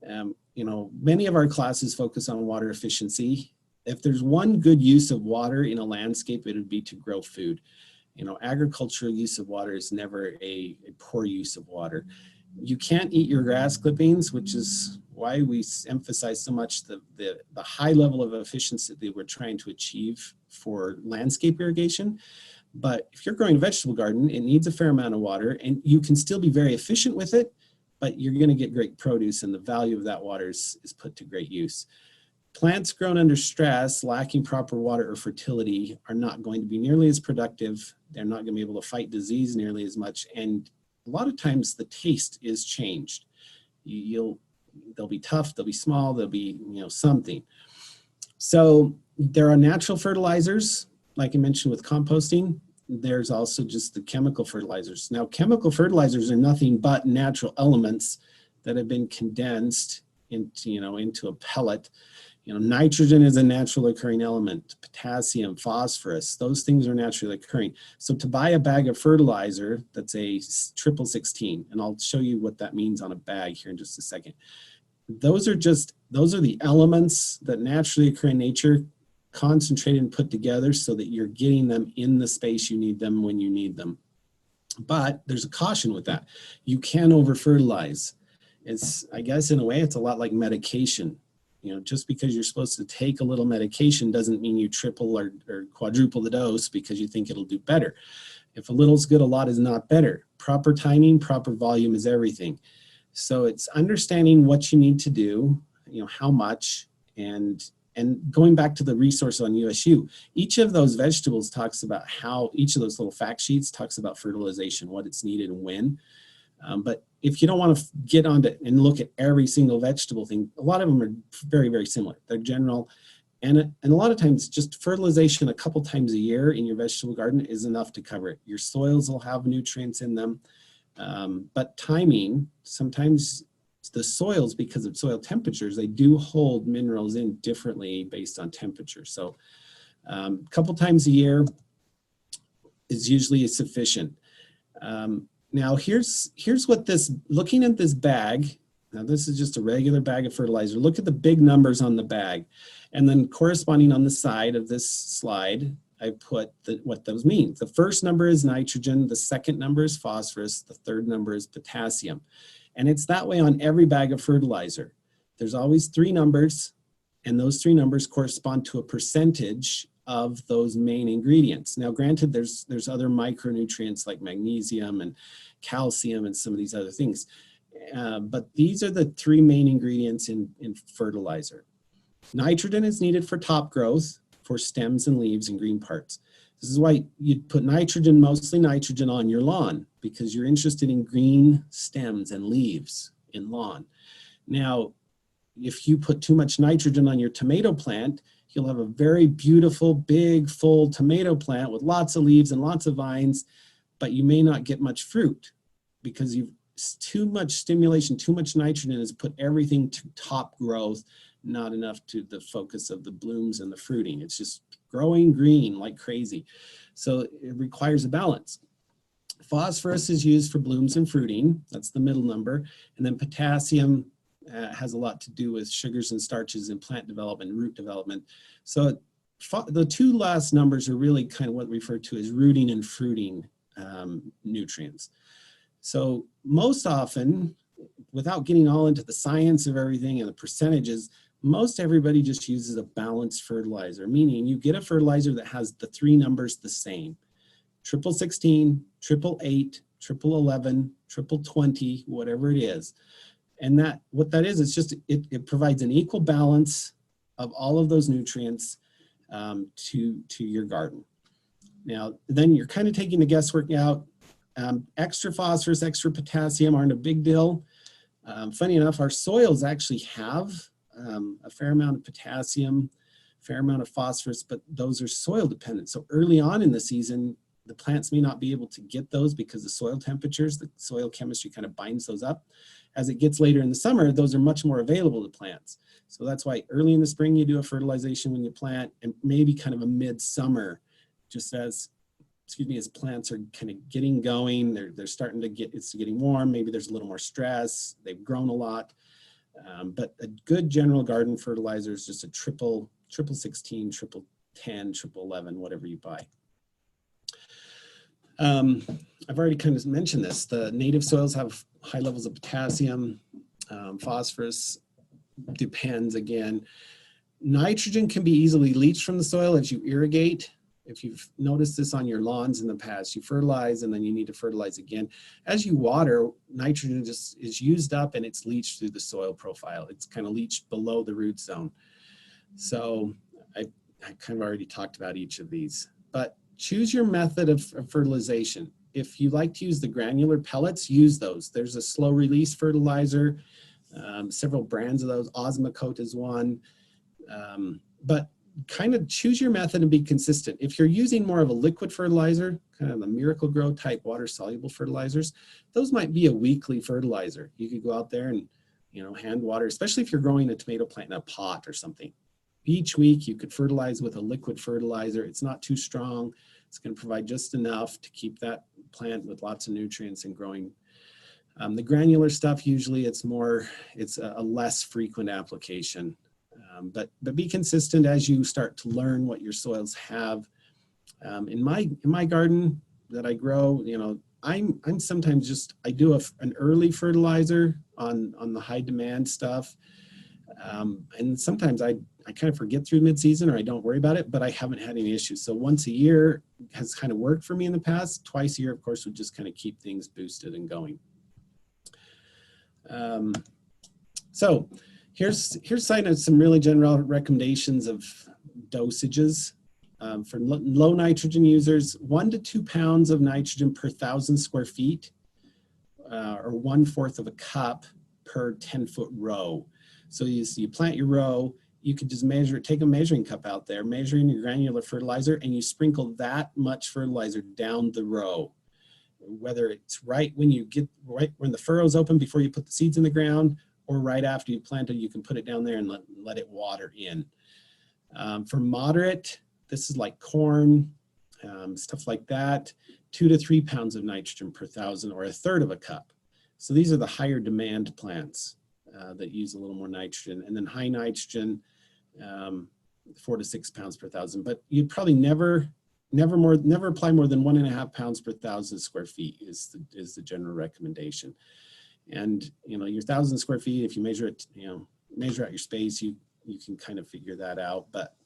Many of our classes focus on water efficiency. If there's one good use of water in a landscape, it would be to grow food. Agricultural use of water is never a poor use of water. You can't eat your grass clippings, which is why we emphasize so much the high level of efficiency that we're trying to achieve for landscape irrigation. But if you're growing a vegetable garden, it needs a fair amount of water, and you can still be very efficient with it, but you're going to get great produce, and the value of that water is put to great use. Plants grown under stress, lacking proper water or fertility, are not going to be nearly as productive. They're not going to be able to fight disease nearly as much, and a lot of times the taste is changed. They'll be tough, they'll be small, they'll be something. So there are natural fertilizers, like I mentioned with composting. There's also just the chemical fertilizers. Now, chemical fertilizers are nothing but natural elements that have been condensed into a pellet. Nitrogen is a natural occurring element, potassium, phosphorus, those things are naturally occurring. So to buy a bag of fertilizer that's a 16, and I'll show you what that means on a bag here in just a second. Those are the elements that naturally occur in nature, concentrated and put together so that you're getting them in the space you need them when you need them. But there's a caution with that. You can over fertilize. I guess in a way, it's a lot like medication. Just because you're supposed to take a little medication doesn't mean you triple or quadruple the dose because you think it'll do better. If a little's good, a lot is not better. Proper timing, proper volume is everything. So it's understanding what you need to do how much, and going back to the resource on USU, each of those vegetables talks about how, each of those little fact sheets talks about fertilization, what it's needed and when. But if you don't want to get onto and look at every single vegetable thing, a lot of them are very, very similar. They're general. And a lot of times just fertilization a couple times a year in your vegetable garden is enough to cover it. Your soils will have nutrients in them. But timing, sometimes the soils, because of soil temperatures, they do hold minerals in differently based on temperature. So a couple times a year is usually sufficient. Now here's what this, looking at this bag, now this is just a regular bag of fertilizer. Look at the big numbers on the bag. And then corresponding on the side of this slide, I put what those mean. The first number is nitrogen, the second number is phosphorus, the third number is potassium. And it's that way on every bag of fertilizer. There's always three numbers, and those three numbers correspond to a percentage of those main ingredients. Now, granted, there's other micronutrients like magnesium and calcium and some of these other things. But these are the three main ingredients in fertilizer. Nitrogen is needed for top growth, for stems and leaves and green parts. This is why you put nitrogen, mostly nitrogen, on your lawn, because you're interested in green stems and leaves in lawn. Now, if you put too much nitrogen on your tomato plant, you'll have a very beautiful, big, full tomato plant with lots of leaves and lots of vines, but you may not get much fruit because you've too much stimulation, too much nitrogen has put everything to top growth, not enough to the focus of the blooms and the fruiting. It's just growing green like crazy. So it requires a balance. Phosphorus is used for blooms and fruiting. That's the middle number. And then potassium has a lot to do with sugars and starches in plant development, root development. So the two last numbers are really kind of what we refer to as rooting and fruiting nutrients. So most often, without getting all into the science of everything and the percentages, most everybody just uses a balanced fertilizer, meaning you get a fertilizer that has the three numbers the same: 1616, 888, 1111, 20, whatever it is. And that, what that is, it's just, it provides an equal balance of all of those nutrients to your garden. Now, then you're kind of taking the guesswork out. Extra phosphorus, extra potassium aren't a big deal. Funny enough, our soils actually have a fair amount of potassium, a fair amount of phosphorus, but those are soil dependent. So early on in the season, the plants may not be able to get those because the soil temperatures, the soil chemistry kind of binds those up. As it gets later in the summer, those are much more available to plants. So that's why early in the spring, you do a fertilization when you plant, and maybe kind of a mid-summer, just as plants are kind of getting going, they're starting to get, it's getting warm, maybe there's a little more stress, they've grown a lot. But a good general garden fertilizer is just a triple 16, 10, 11, whatever you buy. I've already kind of mentioned this. The native soils have high levels of potassium, phosphorus, depends again. Nitrogen can be easily leached from the soil as you irrigate. If you've noticed this on your lawns in the past, you fertilize and then you need to fertilize again. As you water, nitrogen just is used up and it's leached through the soil profile. It's kind of leached below the root zone. So I kind of already talked about each of these, but choose your method of fertilization. If you like to use the granular pellets, use those. There's a slow release fertilizer, several brands of those. Osmocote is one, but kind of choose your method and be consistent. If you're using more of a liquid fertilizer, kind of the Miracle-Gro type water-soluble fertilizers, those might be a weekly fertilizer. You could go out there and, hand water, especially if you're growing a tomato plant in a pot or something. Each week you could fertilize with a liquid fertilizer. It's not too strong. It's going to provide just enough to keep that plant with lots of nutrients and growing. The granular stuff, usually it's a less frequent application. But be consistent as you start to learn what your soils have. In my garden that I grow, I'm sometimes I do an early fertilizer on the high demand stuff. And sometimes I kind of forget through mid-season, or I don't worry about it, but I haven't had any issues. So once a year has kind of worked for me in the past. Twice a year, of course, would just kind of keep things boosted and going. So Here's some really general recommendations of dosages. For low nitrogen users, 1 to 2 pounds of nitrogen per 1,000 square feet, or 1/4 of a cup per 10-foot row. So you plant your row, you could just measure, take a measuring cup out there, measuring your granular fertilizer, and you sprinkle that much fertilizer down the row. Whether it's right when the furrows open before you put the seeds in the ground, or right after you plant it, you can put it down there and let it water in. For moderate, this is like corn, stuff like that, 2 to 3 pounds of nitrogen per 1,000, or 1/3 of a cup. So these are the higher demand plants that use a little more nitrogen. And then high nitrogen, 4 to 6 pounds per 1,000. But you'd probably never apply more than 1.5 pounds per 1,000 square feet is the general recommendation. And your 1,000 square feet, if you measure it, measure out your space, you can kind of figure that out. But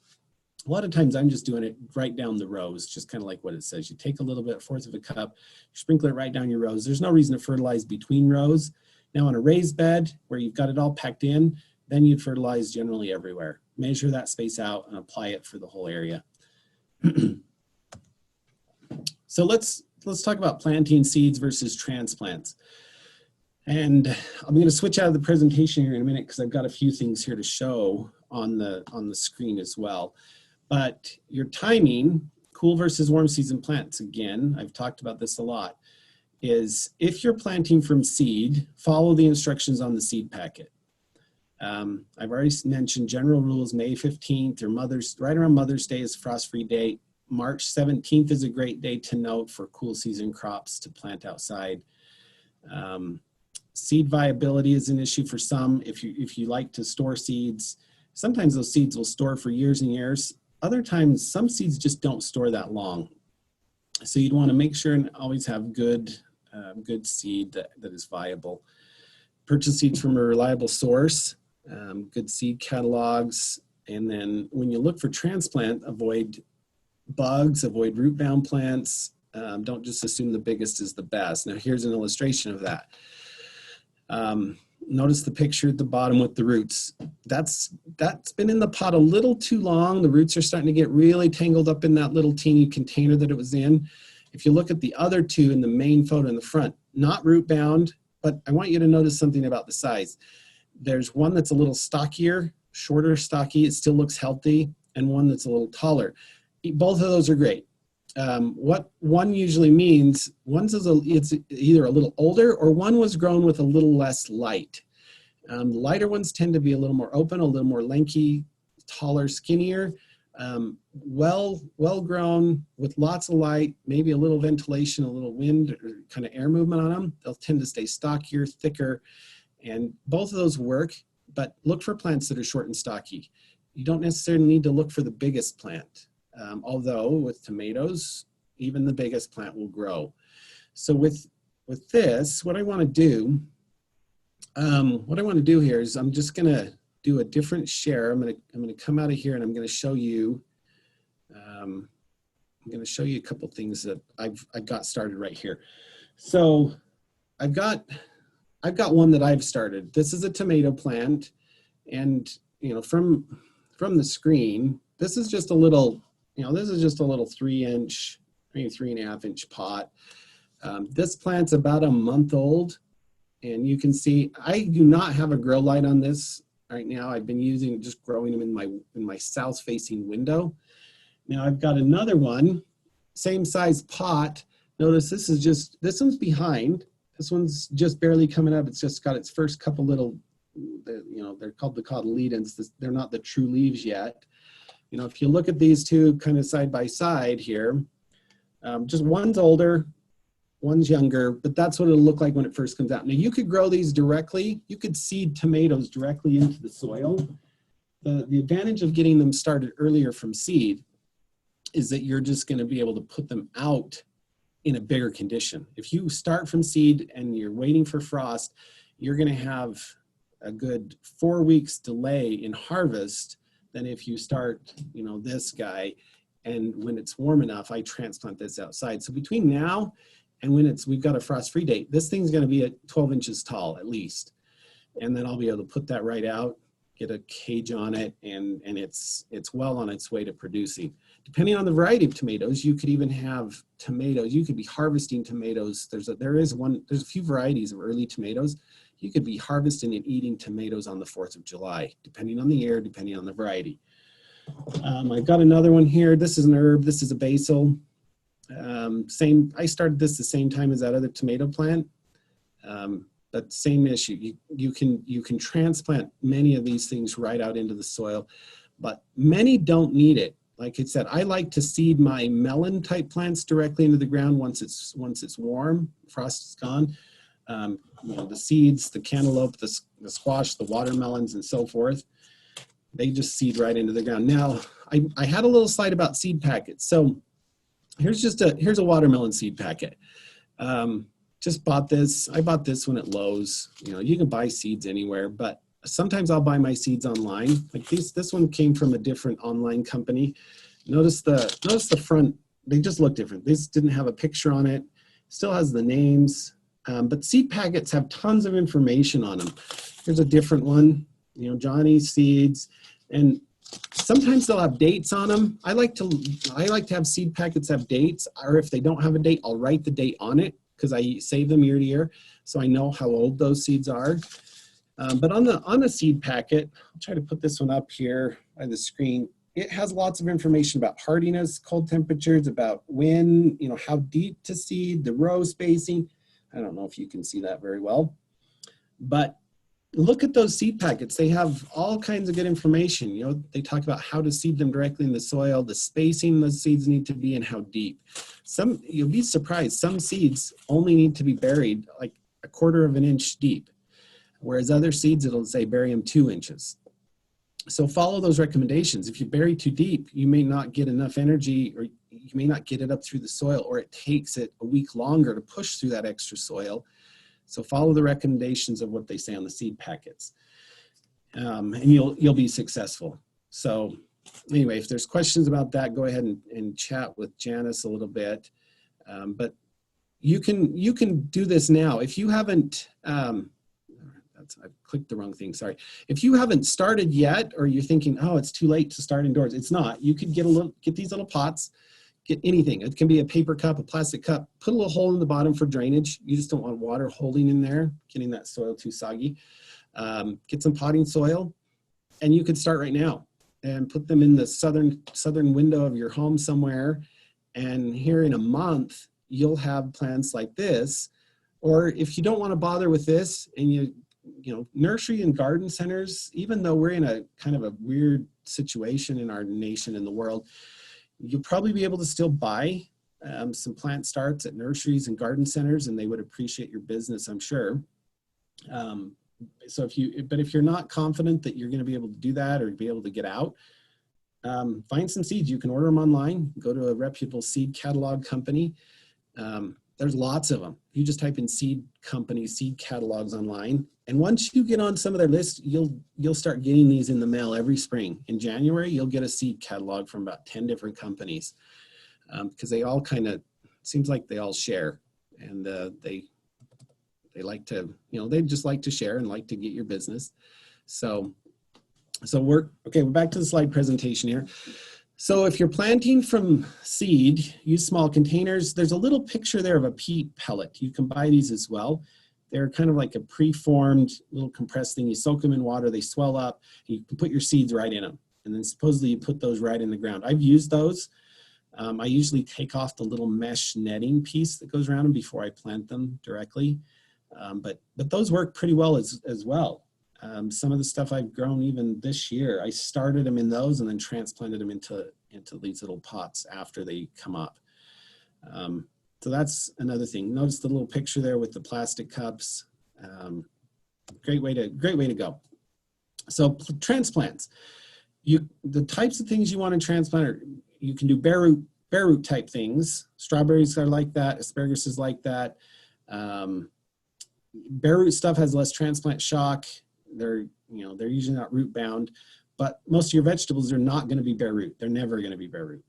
a lot of times I'm just doing it right down the rows, just kind of like what it says. You take a little bit, 1/4 of a cup, sprinkle it right down your rows. There's no reason to fertilize between rows. Now on a raised bed where you've got it all packed in, then you'd fertilize generally everywhere. Measure that space out and apply it for the whole area. So let's talk about planting seeds versus transplants. And I'm going to switch out of the presentation here in a minute because I've got a few things here to show on the screen as well. But your timing, cool versus warm season plants, again, I've talked about this a lot, is if you're planting from seed, follow the instructions on the seed packet. I've already mentioned general rules, May 15th or right around Mother's Day is frost-free date. March 17th is a great day to note for cool season crops to plant outside. Seed viability is an issue for some. If you like to store seeds, sometimes those seeds will store for years and years. Other times, some seeds just don't store that long. So you'd want to make sure and always have good seed that is viable. Purchase seeds from a reliable source, good seed catalogs, and then when you look for transplant, avoid bugs, avoid root-bound plants. Don't just assume the biggest is the best. Now here's an illustration of that. Notice the picture at the bottom with the roots. That's been in the pot a little too long. The roots are starting to get really tangled up in that little teeny container that it was in. If you look at the other two in the main photo in the front, not root bound, but I want you to notice something about the size. There's one that's a little stockier, shorter, stocky, it still looks healthy, and one that's a little taller. Both of those are great. What one usually means, it's either a little older or one was grown with a little less light. The lighter ones tend to be a little more open, a little more lanky, taller, skinnier, well grown with lots of light, maybe a little ventilation, a little wind or kind of air movement on them. They'll tend to stay stockier, thicker, and both of those work, but look for plants that are short and stocky. You don't necessarily need to look for the biggest plant. Although with tomatoes, even the biggest plant will grow. So with this, what I want to do here is I'm just going to do a different share. I'm going to come out of here and I'm going to show you. I'm going to show you a couple things that I've got started right here. So I've got one that I've started. This is a tomato plant, and from the screen, this is just a little. This is just a little 3-inch, maybe 3.5-inch pot. This plant's about a month old, and you can see I do not have a grow light on this right now. I've been just growing them in my south-facing window. Now I've got another one, same size pot. Notice this one's behind. This one's just barely coming up. It's just got its first couple little, they're called the cotyledons. They're not the true leaves yet. If you look at these two kind of side by side here, just one's older, one's younger, but that's what it'll look like when it first comes out. Now you could grow these directly. You could seed tomatoes directly into the soil. The advantage of getting them started earlier from seed is that you're just going to be able to put them out in a bigger condition. If you start from seed and you're waiting for frost, you're going to have a good 4 weeks delay in harvest than if you start, this guy, and when it's warm enough, I transplant this outside. So between now and when we've got a frost-free date, this thing's going to be at 12 inches tall at least. And then I'll be able to put that right out get a cage on it, and it's well on its way to producing. Depending on the variety of tomatoes, you could even have tomatoes. You could be harvesting tomatoes. There's a few varieties of early tomatoes. You could be harvesting and eating tomatoes on the 4th of July, depending on the year, depending on the variety. I've got another one here. This is an herb. This is a basil. I started this the same time as that other tomato plant. But same issue. You can transplant many of these things right out into the soil, but many don't need it. Like I said, I like to seed my melon type plants directly into the ground once it's warm, frost is gone. The seeds, the cantaloupe, the squash, the watermelons, and so forth, they just seed right into the ground. Now, I had a little slide about seed packets. So here's a watermelon seed packet. Just bought this. I bought this one at Lowe's. You can buy seeds anywhere, but sometimes I'll buy my seeds online. Like this one came from a different online company. Notice the front, they just look different. This didn't have a picture on it. Still has the names, but seed packets have tons of information on them. Here's a different one, Johnny's seeds, and sometimes they'll have dates on them. I like to have seed packets have dates, or if they don't have a date, I'll write the date on it, because I save them year to year, so I know how old those seeds are. But on the seed packet, I'll try to put this one up here by the screen. It has lots of information about hardiness, cold temperatures, about when, how deep to seed, the row spacing. I don't know if you can see that very well, but look at those seed packets. They have all kinds of good information. They talk about how to seed them directly in the soil, the spacing those seeds need to be, and how deep. You'll be surprised, some seeds only need to be buried like 1/4 of an inch deep, whereas other seeds, it'll say bury them 2 inches. So follow those recommendations. If you bury too deep, you may not get enough energy, or you may not get it up through the soil, or it takes it a week longer to push through that extra soil. So follow the recommendations of what they say on the seed packets, and you'll be successful. So anyway, if there's questions about that, go ahead and chat with Janice a little bit. But you can do this now. If you haven't, I clicked the wrong thing, sorry. If you haven't started yet, or you're thinking, oh, it's too late to start indoors, it's not. You could get these little pots, get anything. It can be a paper cup, a plastic cup, put a little hole in the bottom for drainage. You just don't want water holding in there, getting that soil too soggy. Get some potting soil, and you could start right now and put them in the southern window of your home somewhere. And here in a month, you'll have plants like this. Or if you don't want to bother with this, and nursery and garden centers, even though we're in a kind of a weird situation in our nation and the world, you'll probably be able to still buy some plant starts at nurseries and garden centers, and they would appreciate your business, I'm sure. So if you're not confident that you're going to be able to do that or be able to get out, find some seeds. You can order them online. Go to a reputable seed catalog company. There's lots of them. You just type in seed companies, seed catalogs online, and once you get on some of their lists, you'll start getting these in the mail every spring. In January, you'll get a seed catalog from about 10 different companies, because they all seems like they all share, and they like to, they just like to share and like to get your business. So we're back to the slide presentation here. So if you're planting from seed, use small containers. There's a little picture there of a peat pellet. You can buy these as well. They're kind of like a preformed little compressed thing. You soak them in water, they swell up, and you can put your seeds right in them. And then supposedly you put those right in the ground. I've used those. I usually take off the little mesh netting piece that goes around them before I plant them directly. But those work pretty well as well. Some of the stuff I've grown even this year, I started them in those and then transplanted them into these little pots after they come up. So that's another thing. Notice the little picture there with the plastic cups. Great way to go. So transplants. The types of things you want to transplant are, you can do bare root type things. Strawberries are like that. Asparagus is like that. Bare root stuff has less transplant shock. They're usually not root bound, but most of your vegetables are not going to be bare root. They're never going to be bare root.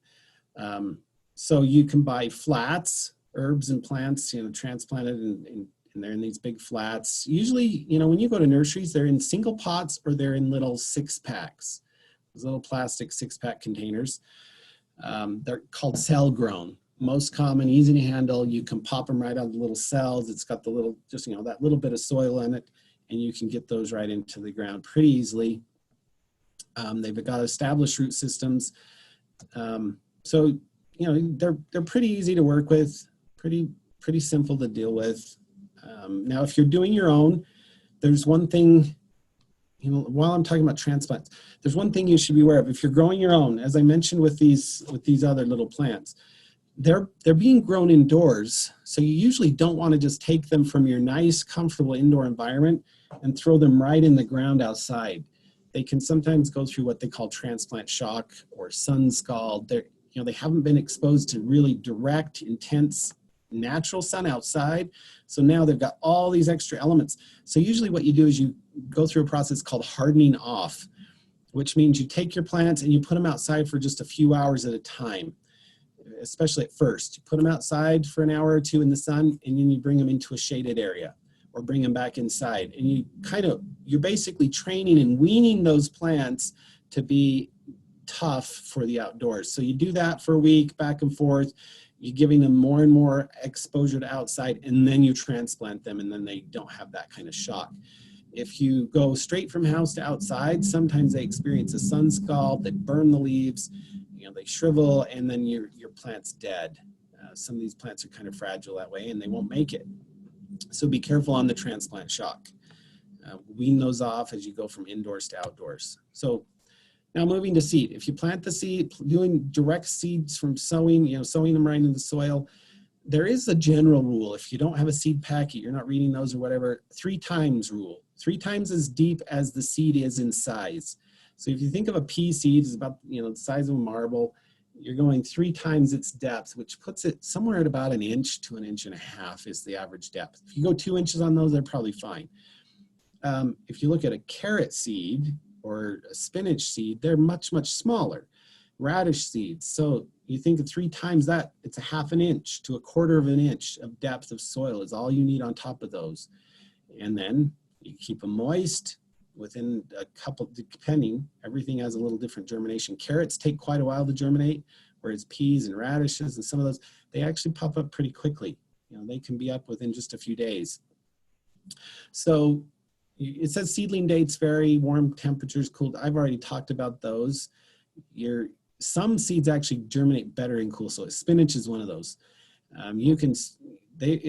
So you can buy flats, herbs and plants, transplanted and they're in these big flats. Usually, you know, when you go to nurseries, they're in single pots or they're in little 6-packs, those little plastic 6-pack containers. They're called cell grown. Most common, easy to handle. You can pop them right out of the little cells. It's got the little, just, you know, that little bit of soil in it, and you can get those right into the ground pretty easily. They've got established root systems. So, you know, they're pretty easy to work with, pretty simple to deal with. Now, if you're doing your own, there's one thing, you know, while I'm talking about transplants, there's one thing you should be aware of. If you're growing your own, as I mentioned with these other little plants, they're being grown indoors. So you usually don't want to just take them from your nice, comfortable indoor environment and throw them right in the ground outside. They can sometimes go through what they call transplant shock or sun scald. They're, you know, they haven't been exposed to really direct, intense, natural sun outside. So now they've got all these extra elements. So usually what you do is you go through a process called hardening off, which means you take your plants and you put them outside for just a few hours at a time, especially at first. You put them outside for an hour or two in the sun, and then you bring them into a shaded area or bring them back inside. And you're basically training and weaning those plants to be tough for the outdoors. So you do that for a week, back and forth. You're giving them more and more exposure to outside, and then you transplant them, and then they don't have that kind of shock. If you go straight from house to outside, sometimes they experience a sun scald, they burn the leaves, you know, they shrivel, and then your plant's dead. Some of these plants are kind of fragile that way, and they won't make it. So be careful on the transplant shock. Wean those off as you go from indoors to outdoors. So now moving to seed. If you plant the seed, doing direct seeds from sowing, you know, sowing them right into the soil, there is a general rule. If you don't have a seed packet, you're not reading those or whatever, 3 times rule. 3 times as deep as the seed is in size. So if you think of a pea seed, it's about, you know, the size of a marble, you're going 3 times its depth, which puts it somewhere at about 1 inch to 1.5 inches is the average depth. If you go 2 inches on those, they're probably fine. If you look at a carrot seed or a spinach seed, they're much, much smaller. Radish seeds, so you think of 3 times that, it's 1/2 inch to 1/4 inch of depth of soil is all you need on top of those. And then you keep them moist within a couple, depending, everything has a little different germination. Carrots take quite a while to germinate, whereas peas and radishes and some of those, they actually pop up pretty quickly. You know, they can be up within just a few days. So it says seedling dates vary, warm temperatures, cool. I've already talked about those. Some seeds actually germinate better in cool soil. Spinach is one of those.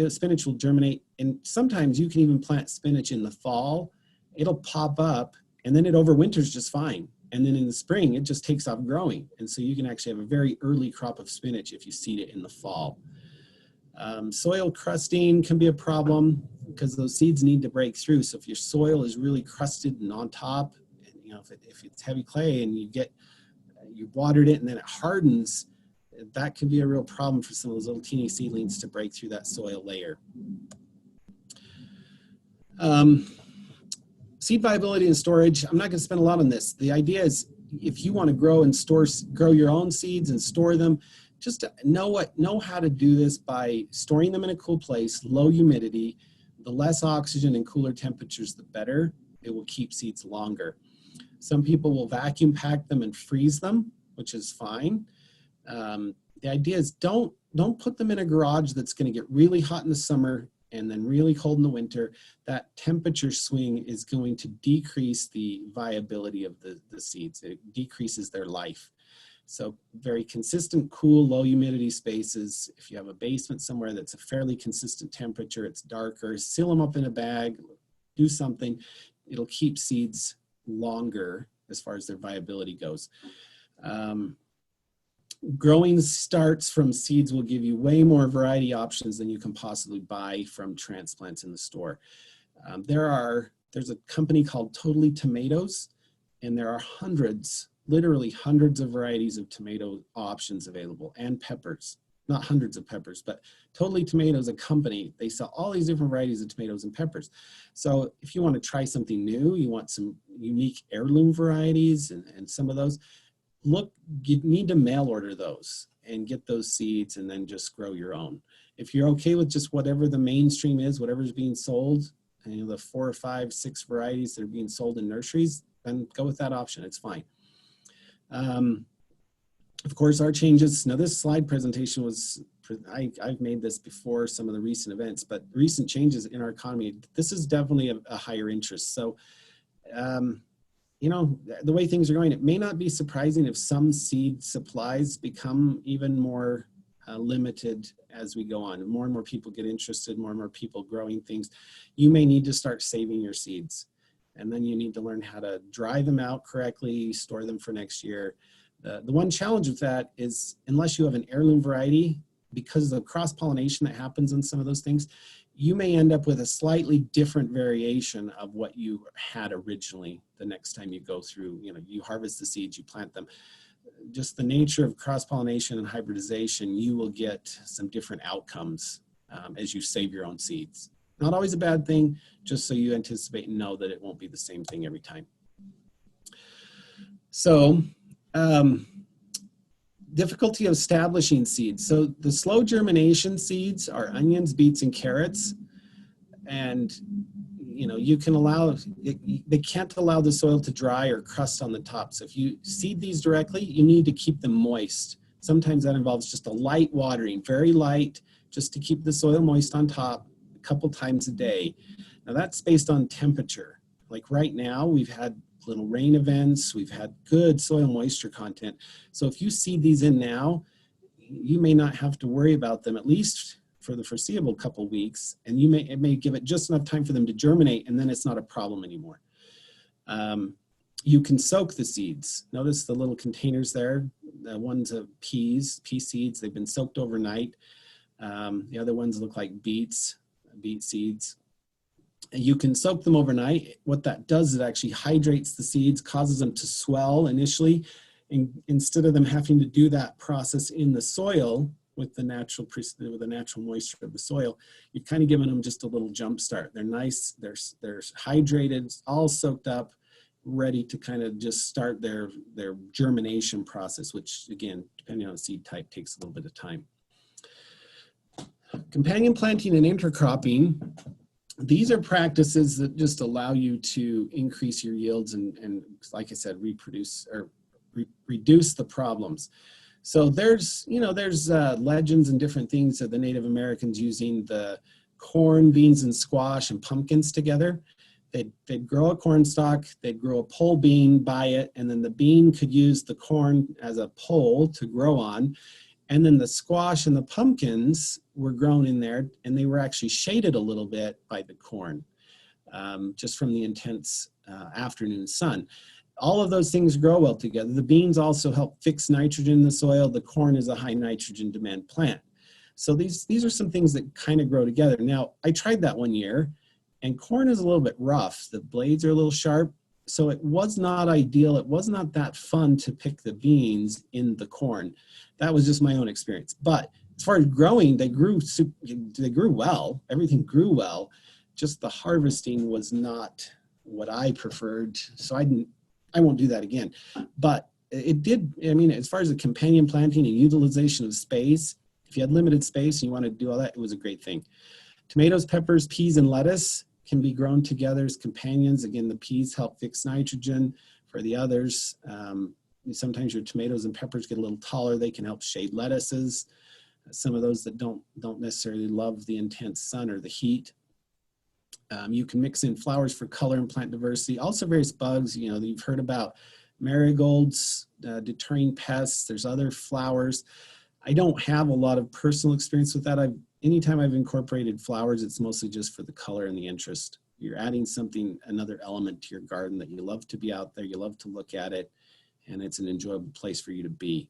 Spinach will germinate, and sometimes you can even plant spinach in the fall. It'll pop up, and then it overwinters just fine. And then in the spring, it just takes off growing. And so you can actually have a very early crop of spinach if you seed it in the fall. Soil crusting can be a problem because those seeds need to break through. So if your soil is really crusted and on top, you know, if it's heavy clay and you watered it and then it hardens, that can be a real problem for some of those little teeny seedlings to break through that soil layer. Seed viability and storage, I'm not going to spend a lot on this. The idea is if you want to grow and grow your own seeds and store them, just know how to do this by storing them in a cool place, low humidity. The less oxygen and cooler temperatures, the better. It will keep seeds longer. Some people will vacuum pack them and freeze them, which is fine. The idea is don't put them in a garage that's going to get really hot in the summer and then really cold in the winter. That temperature swing is going to decrease the viability of the seeds. It decreases their life. So very consistent, cool, low humidity spaces. If you have a basement somewhere that's a fairly consistent temperature, it's darker, seal them up in a bag, do something. It'll keep seeds longer as far as their viability goes. Growing starts from seeds will give you way more variety options than you can possibly buy from transplants in the store. There's a company called Totally Tomatoes, and there are literally hundreds of varieties of tomato options available, and peppers. Not hundreds of peppers, but Totally Tomatoes, a company, they sell all these different varieties of tomatoes and peppers. So if you want to try something new, you want some unique heirloom varieties and some of those, you need to mail order those and get those seeds and then just grow your own. If you're okay with just whatever the mainstream is, whatever's being sold, and, you know, the 4 or 5, 6 varieties that are being sold in nurseries, then go with that option. It's fine. Of course, our changes, now this slide presentation was, I've made this before some of the recent events, but recent changes in our economy, this is definitely a higher interest. So, you know, the way things are going, it may not be surprising if some seed supplies become even more limited as we go on. More and more people get interested, more and more people growing things. You may need to start saving your seeds. And then you need to learn how to dry them out correctly, store them for next year. The one challenge with that is, unless you have an heirloom variety, because of the cross-pollination that happens in some of those things, you may end up with a slightly different variation of what you had originally the next time you go through, you know, you harvest the seeds, you plant them. Just the nature of cross-pollination and hybridization, you will get some different outcomes as you save your own seeds. Not always a bad thing, just so you anticipate and know that it won't be the same thing every time. So, difficulty of establishing seeds. So the slow germination seeds are onions, beets, and carrots. And, you know, you can allow, they can't allow the soil to dry or crust on the top. So if you seed these directly, you need to keep them moist. Sometimes that involves just a light watering, very light, just to keep the soil moist on top a couple times a day. Now that's based on temperature. Like right now, we've had little rain events, we've had good soil moisture content. So if you seed these in now, you may not have to worry about them, at least for the foreseeable couple weeks, and it may give it just enough time for them to germinate, and then it's not a problem anymore. You can soak the seeds. Notice the little containers there. The ones of pea seeds, they've been soaked overnight. The other ones look like beet seeds. You can soak them overnight. What that does is it actually hydrates the seeds, causes them to swell initially. And instead of them having to do that process in the soil with the natural moisture of the soil, you've kind of given them just a little jump start. They're nice, they're hydrated, all soaked up, ready to kind of just start their germination process, which again, depending on the seed type, takes a little bit of time. Companion planting and intercropping. These are practices that just allow you to increase your yields and like I said, reproduce or reduce the problems. So there's legends and different things of the Native Americans using the corn, beans, and squash and pumpkins together. They'd grow a corn stalk, they'd grow a pole bean by it, and then the bean could use the corn as a pole to grow on. And then the squash and the pumpkins were grown in there, and they were actually shaded a little bit by the corn, just from the intense afternoon sun. All of those things grow well together. The beans also help fix nitrogen in the soil. The corn is a high nitrogen demand plant. So these are some things that kind of grow together. Now, I tried that one year, and corn is a little bit rough. The blades are a little sharp. So it was not ideal. It was not that fun to pick the beans in the corn. That was just my own experience. But as far as growing, they grew well. Everything grew well. Just the harvesting was not what I preferred. So I won't do that again. But it did, I mean, as far as the companion planting and utilization of space, if you had limited space and you wanted to do all that, it was a great thing. Tomatoes, peppers, peas, and lettuce can be grown together as companions. Again, the peas help fix nitrogen. For the others, sometimes your tomatoes and peppers get a little taller. They can help shade lettuces. Some of those that don't necessarily love the intense sun or the heat. You can mix in flowers for color and plant diversity. Also various bugs, you know, that you've heard about. Marigolds, deterring pests. There's other flowers. I don't have a lot of personal experience with that. Anytime I've incorporated flowers, it's mostly just for the color and the interest. You're adding something, another element to your garden that you love to be out there, you love to look at it, and it's an enjoyable place for you to be.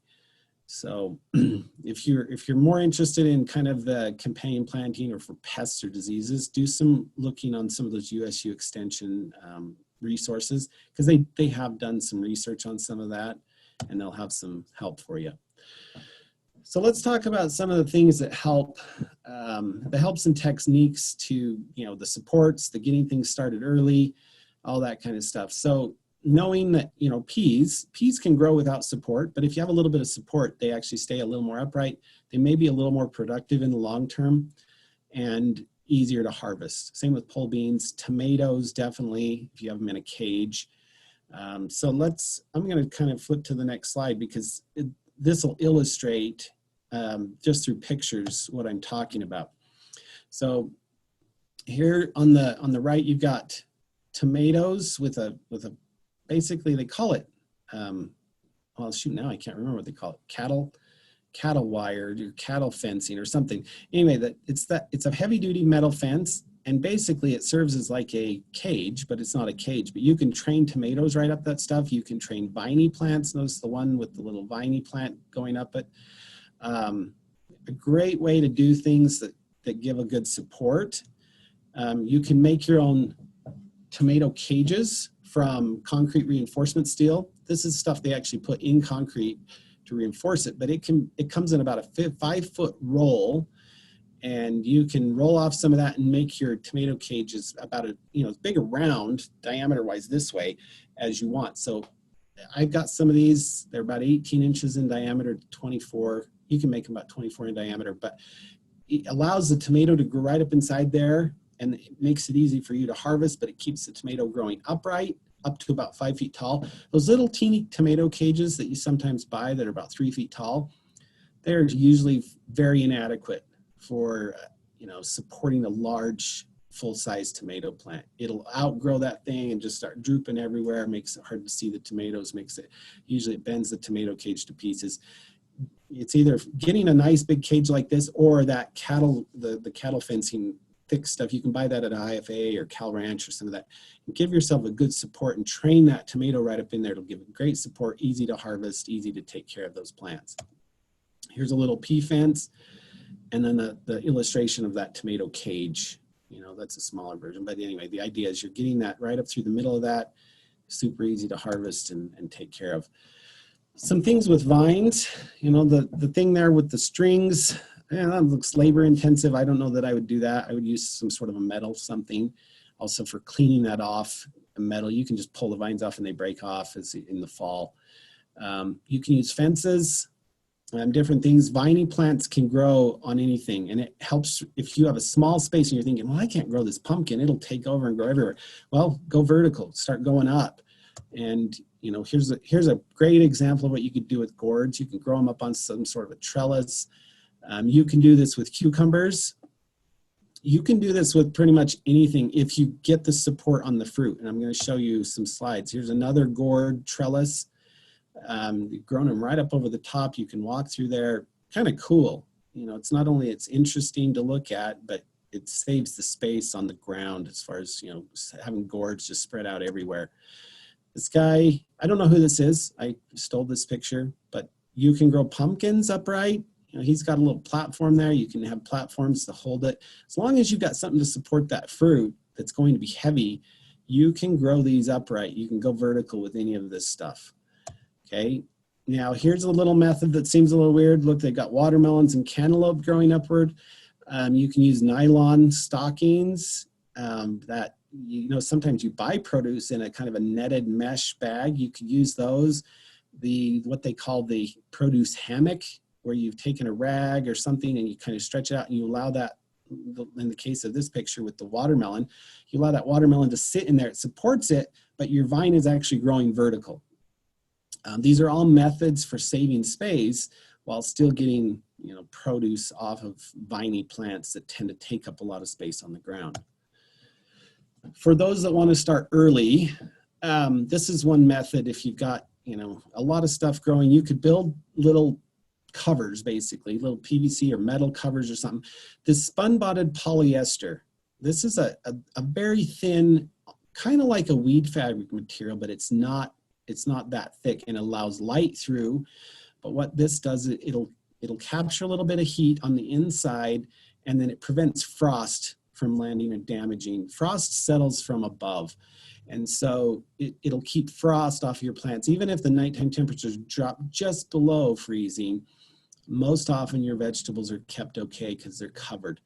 So if you're more interested in kind of the companion planting or for pests or diseases, do some looking on some of those USU extension resources, because they have done some research on some of that, and they'll have some help for you. So let's talk about some of the things that help, the helps and techniques to, you know, the supports, the getting things started early, all that kind of stuff. So knowing that, you know, peas can grow without support, but if you have a little bit of support, they actually stay a little more upright. They may be a little more productive in the long term and easier to harvest. Same with pole beans, tomatoes, definitely, if you have them in a cage. So I'm going to kind of flip to the next slide because this will illustrate just through pictures what I'm talking about. So here on the right, you've got tomatoes with a basically they call it, well shoot, now I can't remember what they call it, cattle wire or cattle fencing or something. Anyway, it's a heavy duty metal fence, and basically it serves as like a cage, but it's not a cage. But you can train tomatoes right up that stuff. You can train viney plants. Notice the one with the little viney plant going up it. A great way to do things that give a good support. You can make your own tomato cages from concrete reinforcement steel. This is stuff they actually put in concrete to reinforce it, but it comes in about a 5-foot roll, and you can roll off some of that and make your tomato cages about as big around diameter wise this way as you want. So I've got some of these, they're about 18 inches in diameter, 24. You can make them about 24 in diameter, but it allows the tomato to grow right up inside there, and it makes it easy for you to harvest, but it keeps the tomato growing upright up to about 5 feet tall. Those little teeny tomato cages that you sometimes buy that are about 3 feet tall, they're usually very inadequate for supporting a large full-size tomato plant. It'll outgrow that thing and just start drooping everywhere, makes it hard to see the tomatoes, usually it bends the tomato cage to pieces. It's either getting a nice big cage like this or that the cattle fencing thick stuff. You can buy that at IFA or Cal Ranch or some of that. Give yourself a good support and train that tomato right up in there. It'll give it great support, easy to harvest, easy to take care of those plants. Here's a little pea fence, and then the illustration of that tomato cage. That's a smaller version, but anyway, the idea is you're getting that right up through the middle of that, super easy to harvest and take care of. Some things with vines, the thing there with the strings, that looks labor intensive. I don't know that I would do that. I would use some sort of a metal something. Also for cleaning that off, a metal, you can just pull the vines off and they break off as in the fall. You can use fences, different things. Viney plants can grow on anything, and it helps if you have a small space and you're thinking, well, I can't grow this pumpkin. It'll take over and grow everywhere. Well, go vertical, start going up. And here's a great example of what you could do with gourds. You can grow them up on some sort of a trellis. You can do this with cucumbers. You can do this with pretty much anything if you get the support on the fruit. And I'm going to show you some slides. Here's another gourd trellis. You've grown them right up over the top. You can walk through there. Kind of cool. It's not only it's interesting to look at, but it saves the space on the ground as far as, having gourds just spread out everywhere. This guy, I don't know who this is. I stole this picture, but you can grow pumpkins upright. He's got a little platform there. You can have platforms to hold it. As long as you've got something to support that fruit that's going to be heavy, you can grow these upright. You can go vertical with any of this stuff. Okay. Now here's a little method that seems a little weird. Look, they've got watermelons and cantaloupe growing upward. You can use nylon stockings that, sometimes you buy produce in a kind of a netted mesh bag. You could use those. What they call the produce hammock, where you've taken a rag or something and you kind of stretch it out and you allow that, in the case of this picture with the watermelon, you allow that watermelon to sit in there. It supports it, but your vine is actually growing vertical. These are all methods for saving space while still getting, produce off of viney plants that tend to take up a lot of space on the ground. For those that want to start early, this is one method. If you've got, a lot of stuff growing, you could build little covers, basically little PVC or metal covers or something. This spun-bonded polyester, this is a very thin, kind of like a weed fabric material, but it's not that thick and allows light through. But what this does, it'll capture a little bit of heat on the inside, and then it prevents frost from landing and damaging. Frost settles from above. And so it'll keep frost off your plants. Even if the nighttime temperatures drop just below freezing, most often your vegetables are kept okay because they're covered.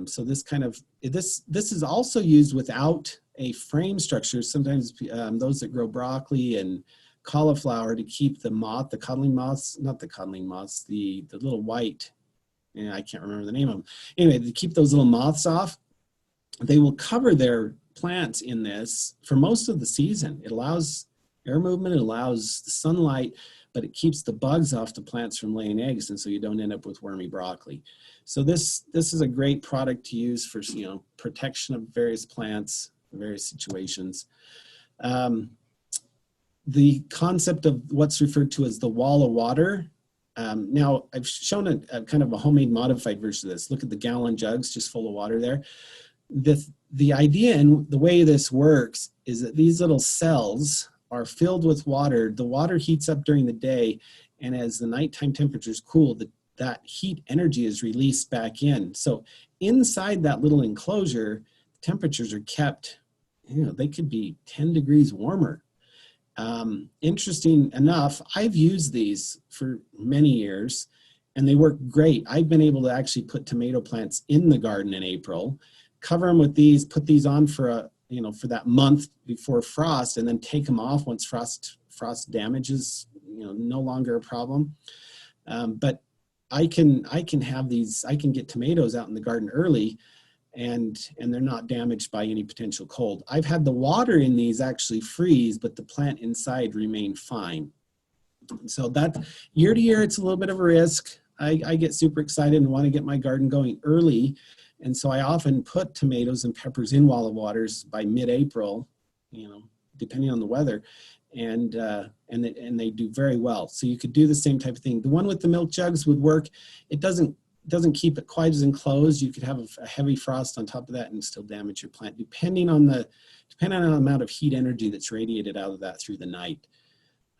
So this kind of, this is also used without a frame structure. Sometimes those that grow broccoli and cauliflower, to keep the moth, the codling moths, not the codling moths, the little white, yeah, I can't remember the name of them. Anyway, to keep those little moths off, they will cover their plants in this for most of the season. It allows air movement, it allows the sunlight, but it keeps the bugs off the plants from laying eggs, and so you don't end up with wormy broccoli. So this is a great product to use for, you know, protection of various plants, various situations. The concept of what's referred to as the wall of water. Now, I've shown a kind of a homemade modified version of this. Look at the gallon jugs just full of water there. The idea and the way this works is that these little cells are filled with water. The water heats up during the day, and as the nighttime temperatures cool, that heat energy is released back in. So inside that little enclosure, temperatures are kept, you know, they could be 10 degrees warmer. Interesting enough, I've used these for many years and they work great. I've been able to actually put tomato plants in the garden in April, cover them with these, put these on for for that month before frost, and then take them off once frost damage is no longer a problem. But I can have these, I can get tomatoes out in the garden early and they're not damaged by any potential cold. I've had the water in these actually freeze, but the plant inside remain fine. So that year to year, it's a little bit of a risk. I get super excited and want to get my garden going early. And so I often put tomatoes and peppers in wall of waters by mid-April, depending on the weather, and they do very well. So you could do the same type of thing. The one with the milk jugs would work. It doesn't keep it quite as enclosed. You could have a heavy frost on top of that and still damage your plant, depending on the amount of heat energy that's radiated out of that through the night.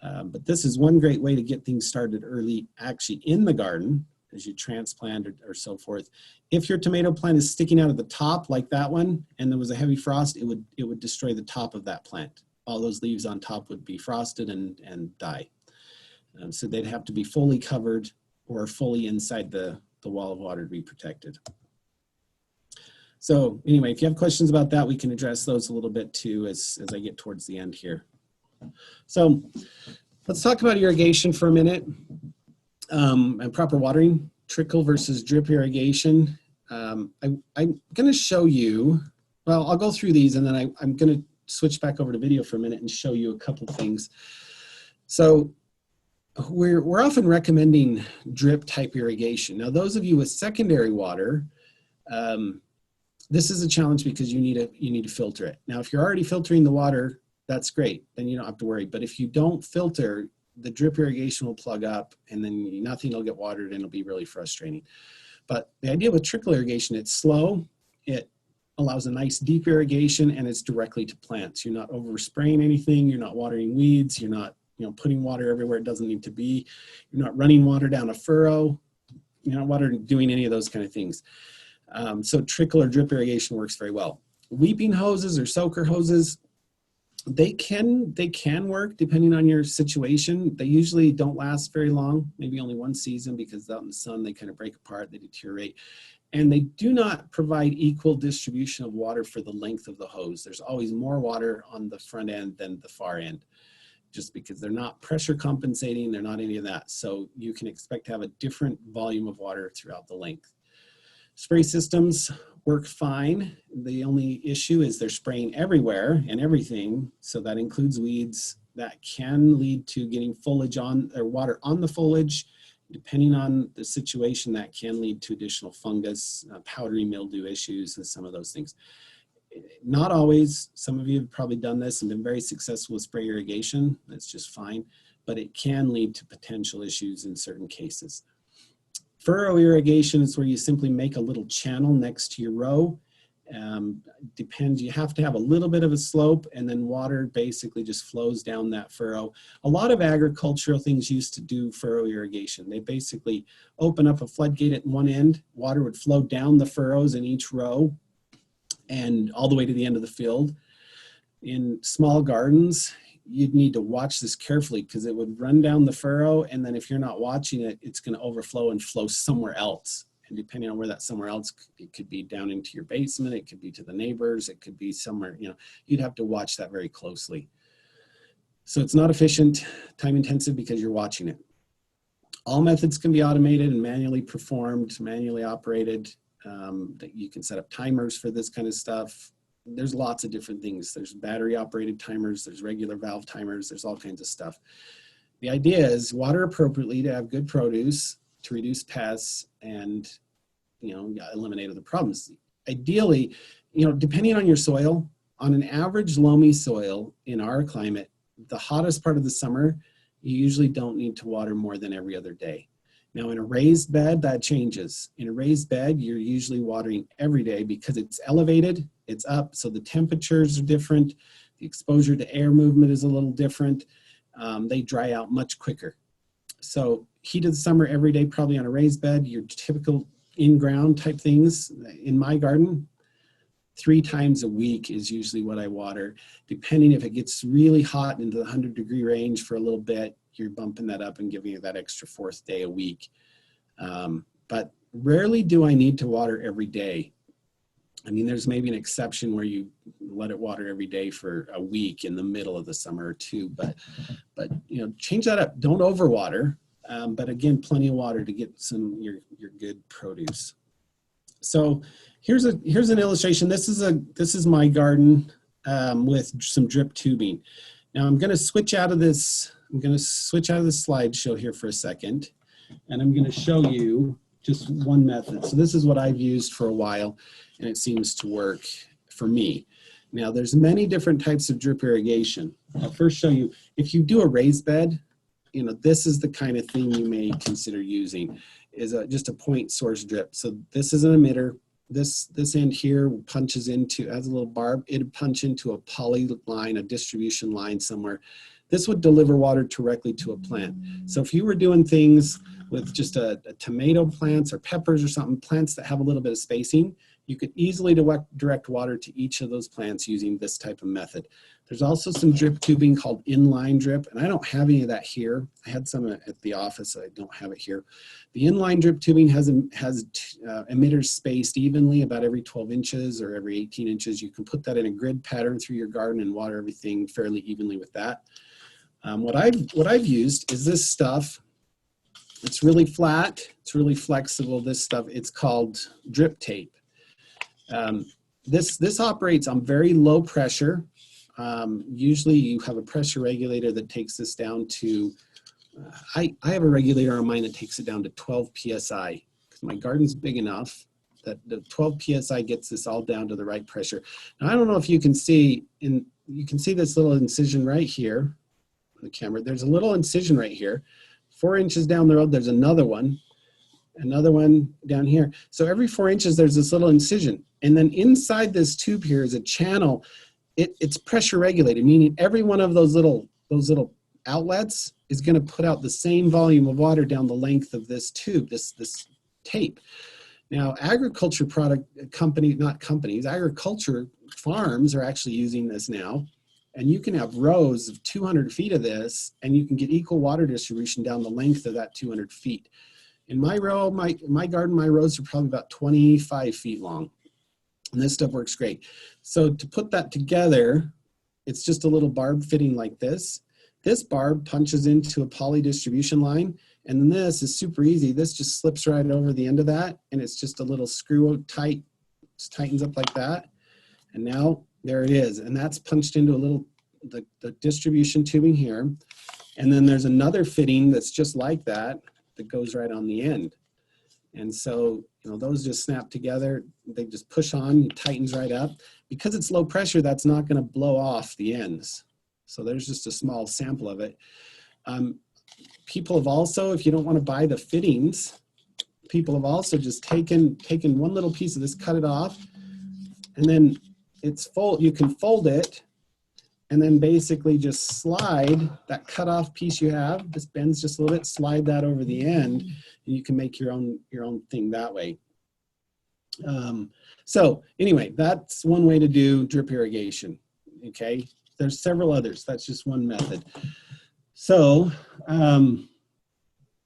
But this is one great way to get things started early, actually in the garden, as you transplant or so forth. If your tomato plant is sticking out of the top like that one, and there was a heavy frost, it would destroy the top of that plant. All those leaves on top would be frosted and die. So they'd have to be fully covered or fully inside the wall of water to be protected. So anyway, if you have questions about that, we can address those a little bit too as I get towards the end here. So let's talk about irrigation for a minute, and proper watering, trickle versus drip irrigation. I'm going to show you, well, I'll go through these and then I'm going to switch back over to video for a minute and show you a couple things. So we're often recommending drip type irrigation. Now, those of you with secondary water, this is a challenge because you need to filter it. Now, if you're already filtering the water, that's great. Then you don't have to worry. But if you don't filter, the drip irrigation will plug up and then nothing will get watered and it'll be really frustrating. But the idea with trickle irrigation, it's slow. It allows a nice deep irrigation and it's directly to plants. You're not overspraying anything. You're not watering weeds. You're not putting water everywhere it doesn't need to be. You're not running water down a furrow. You're not doing any of those kind of things. So trickle or drip irrigation works very well. Weeping hoses or soaker hoses, they can work depending on your situation. They usually don't last very long, maybe only one season, because out in the sun they kind of break apart, they deteriorate. And they do not provide equal distribution of water for the length of the hose. There's always more water on the front end than the far end, just because they're not pressure compensating, they're not any of that. So you can expect to have a different volume of water throughout the length. Spray systems work fine. The only issue is they're spraying everywhere and everything. So that includes weeds. That can lead to getting foliage on or water on the foliage. Depending on the situation, that can lead to additional fungus, powdery mildew issues, and some of those things. Not always. Some of you have probably done this and been very successful with spray irrigation. That's just fine, but it can lead to potential issues in certain cases. Furrow irrigation is where you simply make a little channel next to your row. Depends, you have to have a little bit of a slope and then water basically just flows down that furrow. A lot of agricultural things used to do furrow irrigation. They basically open up a floodgate at one end, water would flow down the furrows in each row and all the way to the end of the field. In small gardens, you'd need to watch this carefully because it would run down the furrow, and then if you're not watching it, it's going to overflow and flow somewhere else. And depending on where that's somewhere else, it could be down into your basement, it could be to the neighbors, it could be somewhere, you know, you'd have to watch that very closely. So it's not efficient, time intensive because you're watching it. All methods can be automated and manually performed, manually operated. That you can set up timers for this kind of stuff. There's lots of different things. There's battery operated timers, there's regular valve timers, there's all kinds of stuff. The idea is water appropriately to have good produce, to reduce pests, and, you know, eliminate other problems. Ideally, you know, depending on your soil, on an average loamy soil in our climate, the hottest part of the summer, you usually don't need to water more than every other day. Now in a raised bed, that changes. In a raised bed, you're usually watering every day because it's elevated, it's up, so the temperatures are different, the exposure to air movement is a little different. They dry out much quicker. So heat of the summer every day, probably on a raised bed, your typical in-ground type things. In my garden, 3 times a week is usually what I water. Depending if it gets really hot into the 100-degree range for a little bit, you're bumping that up and giving you that extra 4th day a week. But rarely do I need to water every day. I mean, there's maybe an exception where you let it water every day for a week in the middle of the summer or 2, but you know, change that up. Don't overwater, but again, plenty of water to get your good produce. So here's an illustration. This is my garden with some drip tubing. Now I'm going to switch out of this. I'm going to switch out of the slideshow here for a second, and I'm going to show you just one method. So this is what I've used for a while, and it seems to work for me. Now there's many different types of drip irrigation. I'll first show you, if you do a raised bed, you know, this is the kind of thing you may consider using, is just a point source drip. So this is an emitter. This end here punches into, has a little barb, it'd punch into a poly line, a distribution line somewhere. This would deliver water directly to a plant. So if you were doing things with just a tomato plants or peppers or something, plants that have a little bit of spacing, you could easily direct water to each of those plants using this type of method. There's also some drip tubing called inline drip, and I don't have any of that here. I had some at the office, I don't have it here. The inline drip tubing has emitters spaced evenly about every 12 inches or every 18 inches. You can put that in a grid pattern through your garden and water everything fairly evenly with that. What I've used is this stuff. It's really flat, it's really flexible, this stuff. It's called drip tape. This operates on very low pressure. Usually you have a pressure regulator that takes this down to, I have a regulator on mine that takes it down to 12 PSI, because my garden's big enough that the 12 PSI gets this all down to the right pressure. Now I don't know if you can see, you can see this little incision right here on the camera. There's a little incision right here. 4 inches down the road, there's another one down here. So every 4 inches, there's this little incision. And then inside this tube here is a channel. It's pressure regulated, meaning every one of those little outlets is going to put out the same volume of water down the length of this tube, this tape. Now, agriculture agriculture farms are actually using this now. And you can have rows of 200 feet of this, and you can get equal water distribution down the length of that 200 feet. In my row, my garden, my rows are probably about 25 feet long. And this stuff works great. So to put that together, it's just a little barb fitting like this. This barb punches into a poly distribution line, and then this is super easy. This just slips right over the end of that, and it's just a little screw tight, just tightens up like that. And now there it is, and that's punched into a little, the distribution tubing here. And then there's another fitting that's just like that goes right on the end. And so, you know, those just snap together, they just push on, it tightens right up. Because it's low pressure, that's not gonna blow off the ends. So there's just a small sample of it. People have also, if you don't wanna buy the fittings, people have also just taken one little piece of this, cut it off, and then you can fold it, and then basically just slide that cut off piece you have. This bends just a little bit, slide that over the end, and you can make your own thing that way. So anyway, that's one way to do drip irrigation, okay? There's several others, that's just one method. So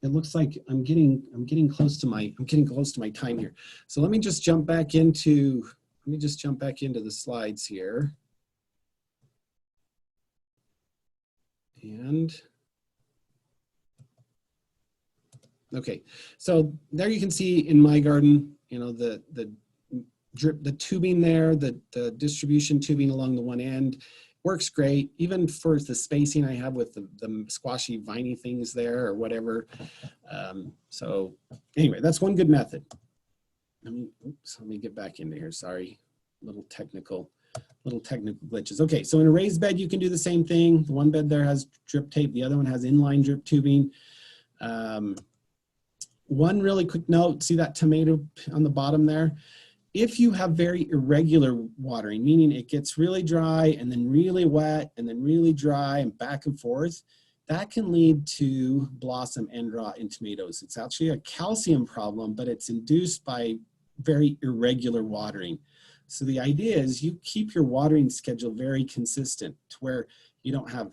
it looks like I'm getting close to my time here. So let me just jump back into the slides here. And okay, so there you can see in my garden, you know, the tubing there, the distribution tubing along the one end works great, even for the spacing I have with the squashy, viney things there or whatever. So anyway, that's one good method. Let me get back into here. Sorry, little technical glitches. Okay, so in a raised bed, you can do the same thing. The one bed there has drip tape. The other one has inline drip tubing. One really quick note, see that tomato on the bottom there? If you have very irregular watering, meaning it gets really dry and then really wet and then really dry and back and forth, that can lead to blossom end rot in tomatoes. It's actually a calcium problem, but it's induced by very irregular watering. So the idea is you keep your watering schedule very consistent to where you don't have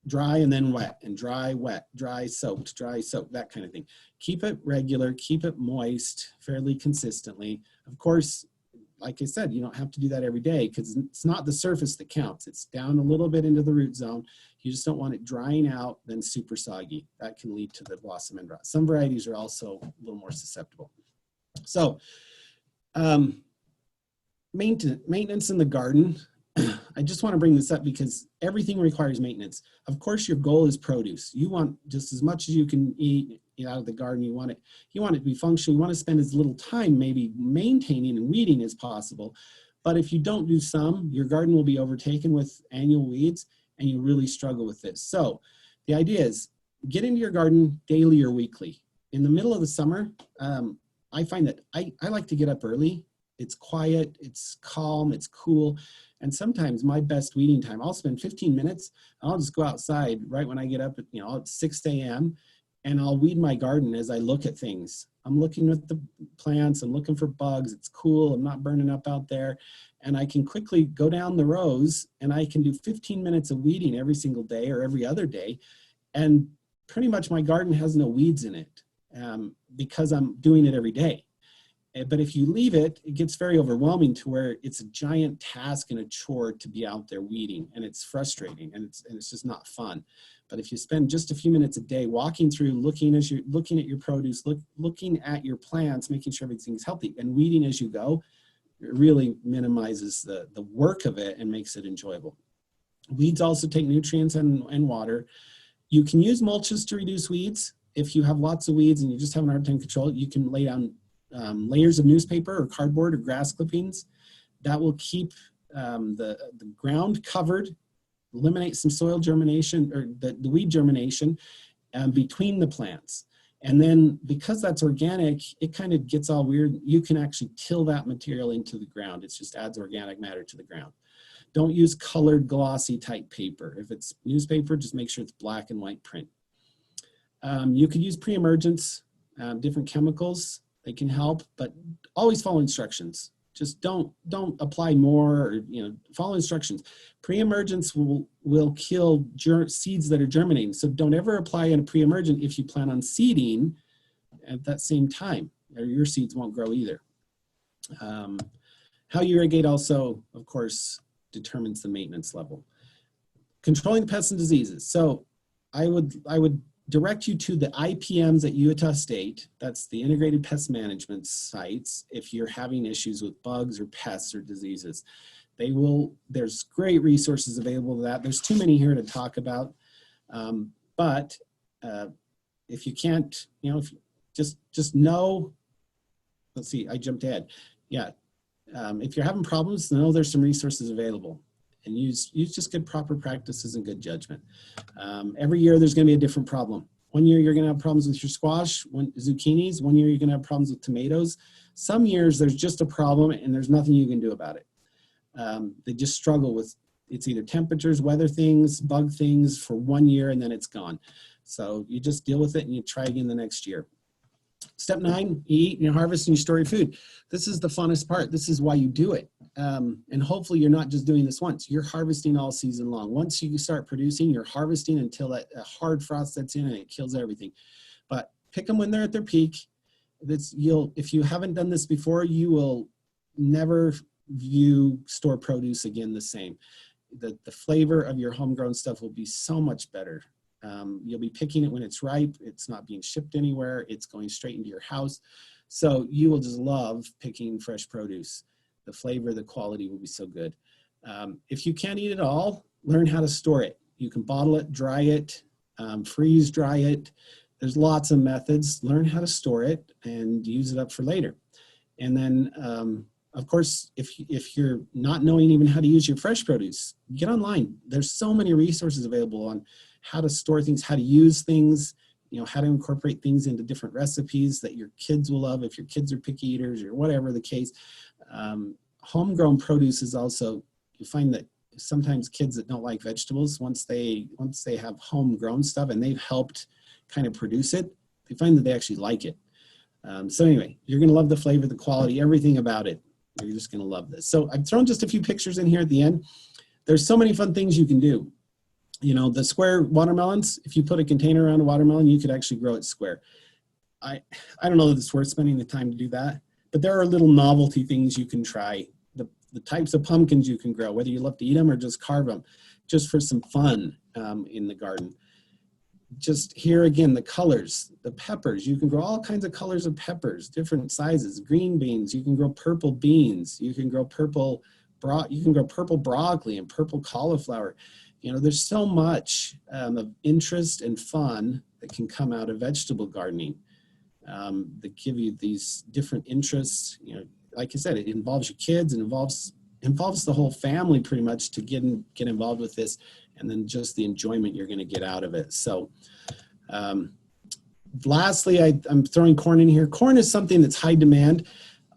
dry and then wet and dry, wet, dry, soaked, that kind of thing. Keep it regular, keep it moist fairly consistently. Of course, like I said, you don't have to do that every day because it's not the surface that counts. It's down a little bit into the root zone. You just don't want it drying out, then super soggy. That can lead to the blossom end rot. Some varieties are also a little more susceptible. So maintenance in the garden. I just want to bring this up because everything requires maintenance. Of course, your goal is produce. You want just as much as you can eat out of the garden. You want it to be functional. You want to spend as little time maybe maintaining and weeding as possible. But if you don't do some, your garden will be overtaken with annual weeds and you really struggle with this. So the idea is get into your garden daily or weekly. In the middle of the summer, I find that I like to get up early. It's quiet, it's calm, it's cool. And sometimes my best weeding time, I'll spend 15 minutes, and I'll just go outside right when I get up at, at 6 a.m. and I'll weed my garden as I look at things. I'm looking at the plants, I'm looking for bugs, it's cool, I'm not burning up out there. And I can quickly go down the rows and I can do 15 minutes of weeding every single day or every other day. And pretty much my garden has no weeds in it because I'm doing it every day. But if you leave it, it gets very overwhelming to where it's a giant task and a chore to be out there weeding, and it's frustrating and it's just not fun. But if you spend just a few minutes a day walking through, looking at your produce, looking at your plants, making sure everything's healthy, and weeding as you go, it really minimizes the work of it and makes it enjoyable. Weeds also take nutrients and water. You can use mulches to reduce weeds. If you have lots of weeds and you just have a hard time controlling it, you can lay down layers of newspaper or cardboard or grass clippings. That will keep the ground covered, eliminate some soil germination or the weed germination between the plants. And then because that's organic, it kind of gets all weird. You can actually till that material into the ground. It just adds organic matter to the ground. Don't use colored glossy type paper. If it's newspaper, just make sure it's black and white print. You could use pre-emergence, different chemicals. They can help, but always follow instructions. Just don't apply more, or follow instructions. Pre-emergence will kill seeds that are germinating. So don't ever apply in a pre-emergent if you plan on seeding at that same time, or your seeds won't grow either. How you irrigate also, of course, determines the maintenance level. Controlling pests and diseases. So I would direct you to the IPMs at Utah State. That's the Integrated Pest Management sites if you're having issues with bugs or pests or diseases. There's great resources available to that. There's too many here to talk about. But if you can't, if just know, let's see, I jumped ahead. Yeah, if you're having problems, know there's some resources available. And use just good proper practices and good judgment. Every year there's going to be a different problem. One year you're going to have problems with your squash, zucchinis. One year you're going to have problems with tomatoes. Some years there's just a problem and there's nothing you can do about it. They just struggle with, it's either temperatures, weather things, bug things for 1 year and then it's gone. So you just deal with it and you try again the next year. Step 9, you eat and you harvest and you store your food. This is the funnest part. This is why you do it. And hopefully you're not just doing this once. You're harvesting all season long. Once you start producing, you're harvesting until a hard frost sets in and it kills everything. But pick them when they're at their peak. If you haven't done this before, you will never view store produce again the same. The flavor of your homegrown stuff will be so much better. You'll be picking it when it's ripe. It's not being shipped anywhere. It's going straight into your house. So you will just love picking fresh produce. The flavor, the quality will be so good. If you can't eat it all, learn how to store it. You can bottle it, dry it, freeze dry it. There's lots of methods. Learn how to store it and use it up for later. And then, of course, if you're not knowing even how to use your fresh produce, get online. There's so many resources available on how to store things, how to use things, how to incorporate things into different recipes that your kids will love if your kids are picky eaters or whatever the case. Homegrown produce is also, you find that sometimes kids that don't like vegetables, once they have homegrown stuff and they've helped kind of produce it, they find that they actually like it. So anyway, you're going to love the flavor, the quality, everything about it. You're just going to love this. So I've thrown just a few pictures in here at the end. There's so many fun things you can do. The square watermelons, if you put a container around a watermelon, you could actually grow it square. I don't know that it's worth spending the time to do that, but there are little novelty things you can try. The types of pumpkins you can grow, whether you love to eat them or just carve them, just for some fun in the garden. Just here again, the colors, the peppers, you can grow all kinds of colors of peppers, different sizes, green beans, you can grow purple beans, you can grow purple broccoli and purple cauliflower. There's so much of interest and fun that can come out of vegetable gardening that give you these different interests. Like I said, it involves your kids, and involves the whole family pretty much to get involved with this, and then just the enjoyment you're going to get out of it. So lastly, I'm throwing corn in here. Corn is something that's high demand.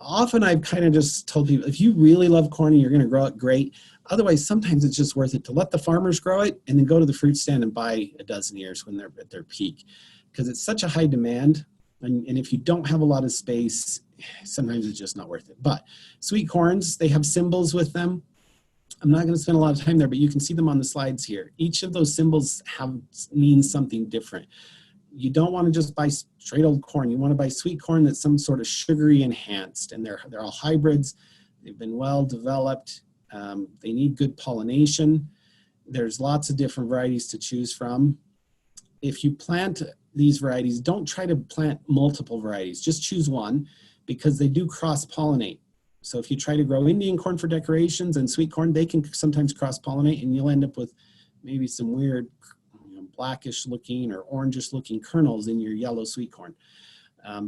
Often I've kind of just told people, if you really love corn and you're going to grow it, great. Otherwise, sometimes it's just worth it to let the farmers grow it and then go to the fruit stand and buy a dozen ears when they're at their peak, because it's such a high demand. And if you don't have a lot of space, sometimes it's just not worth it. But sweet corns, they have symbols with them. I'm not going to spend a lot of time there, but you can see them on the slides here. Each of those symbols means something different. You don't want to just buy straight old corn. You want to buy sweet corn that's some sort of sugary enhanced, and they're all hybrids. They've been well developed. They need good pollination. There's lots of different varieties to choose from. If you plant these varieties, don't try to plant multiple varieties. Just choose one, because they do cross-pollinate. So if you try to grow Indian corn for decorations and sweet corn, they can sometimes cross-pollinate, and you'll end up with maybe some weird blackish looking or orangish looking kernels in your yellow sweet corn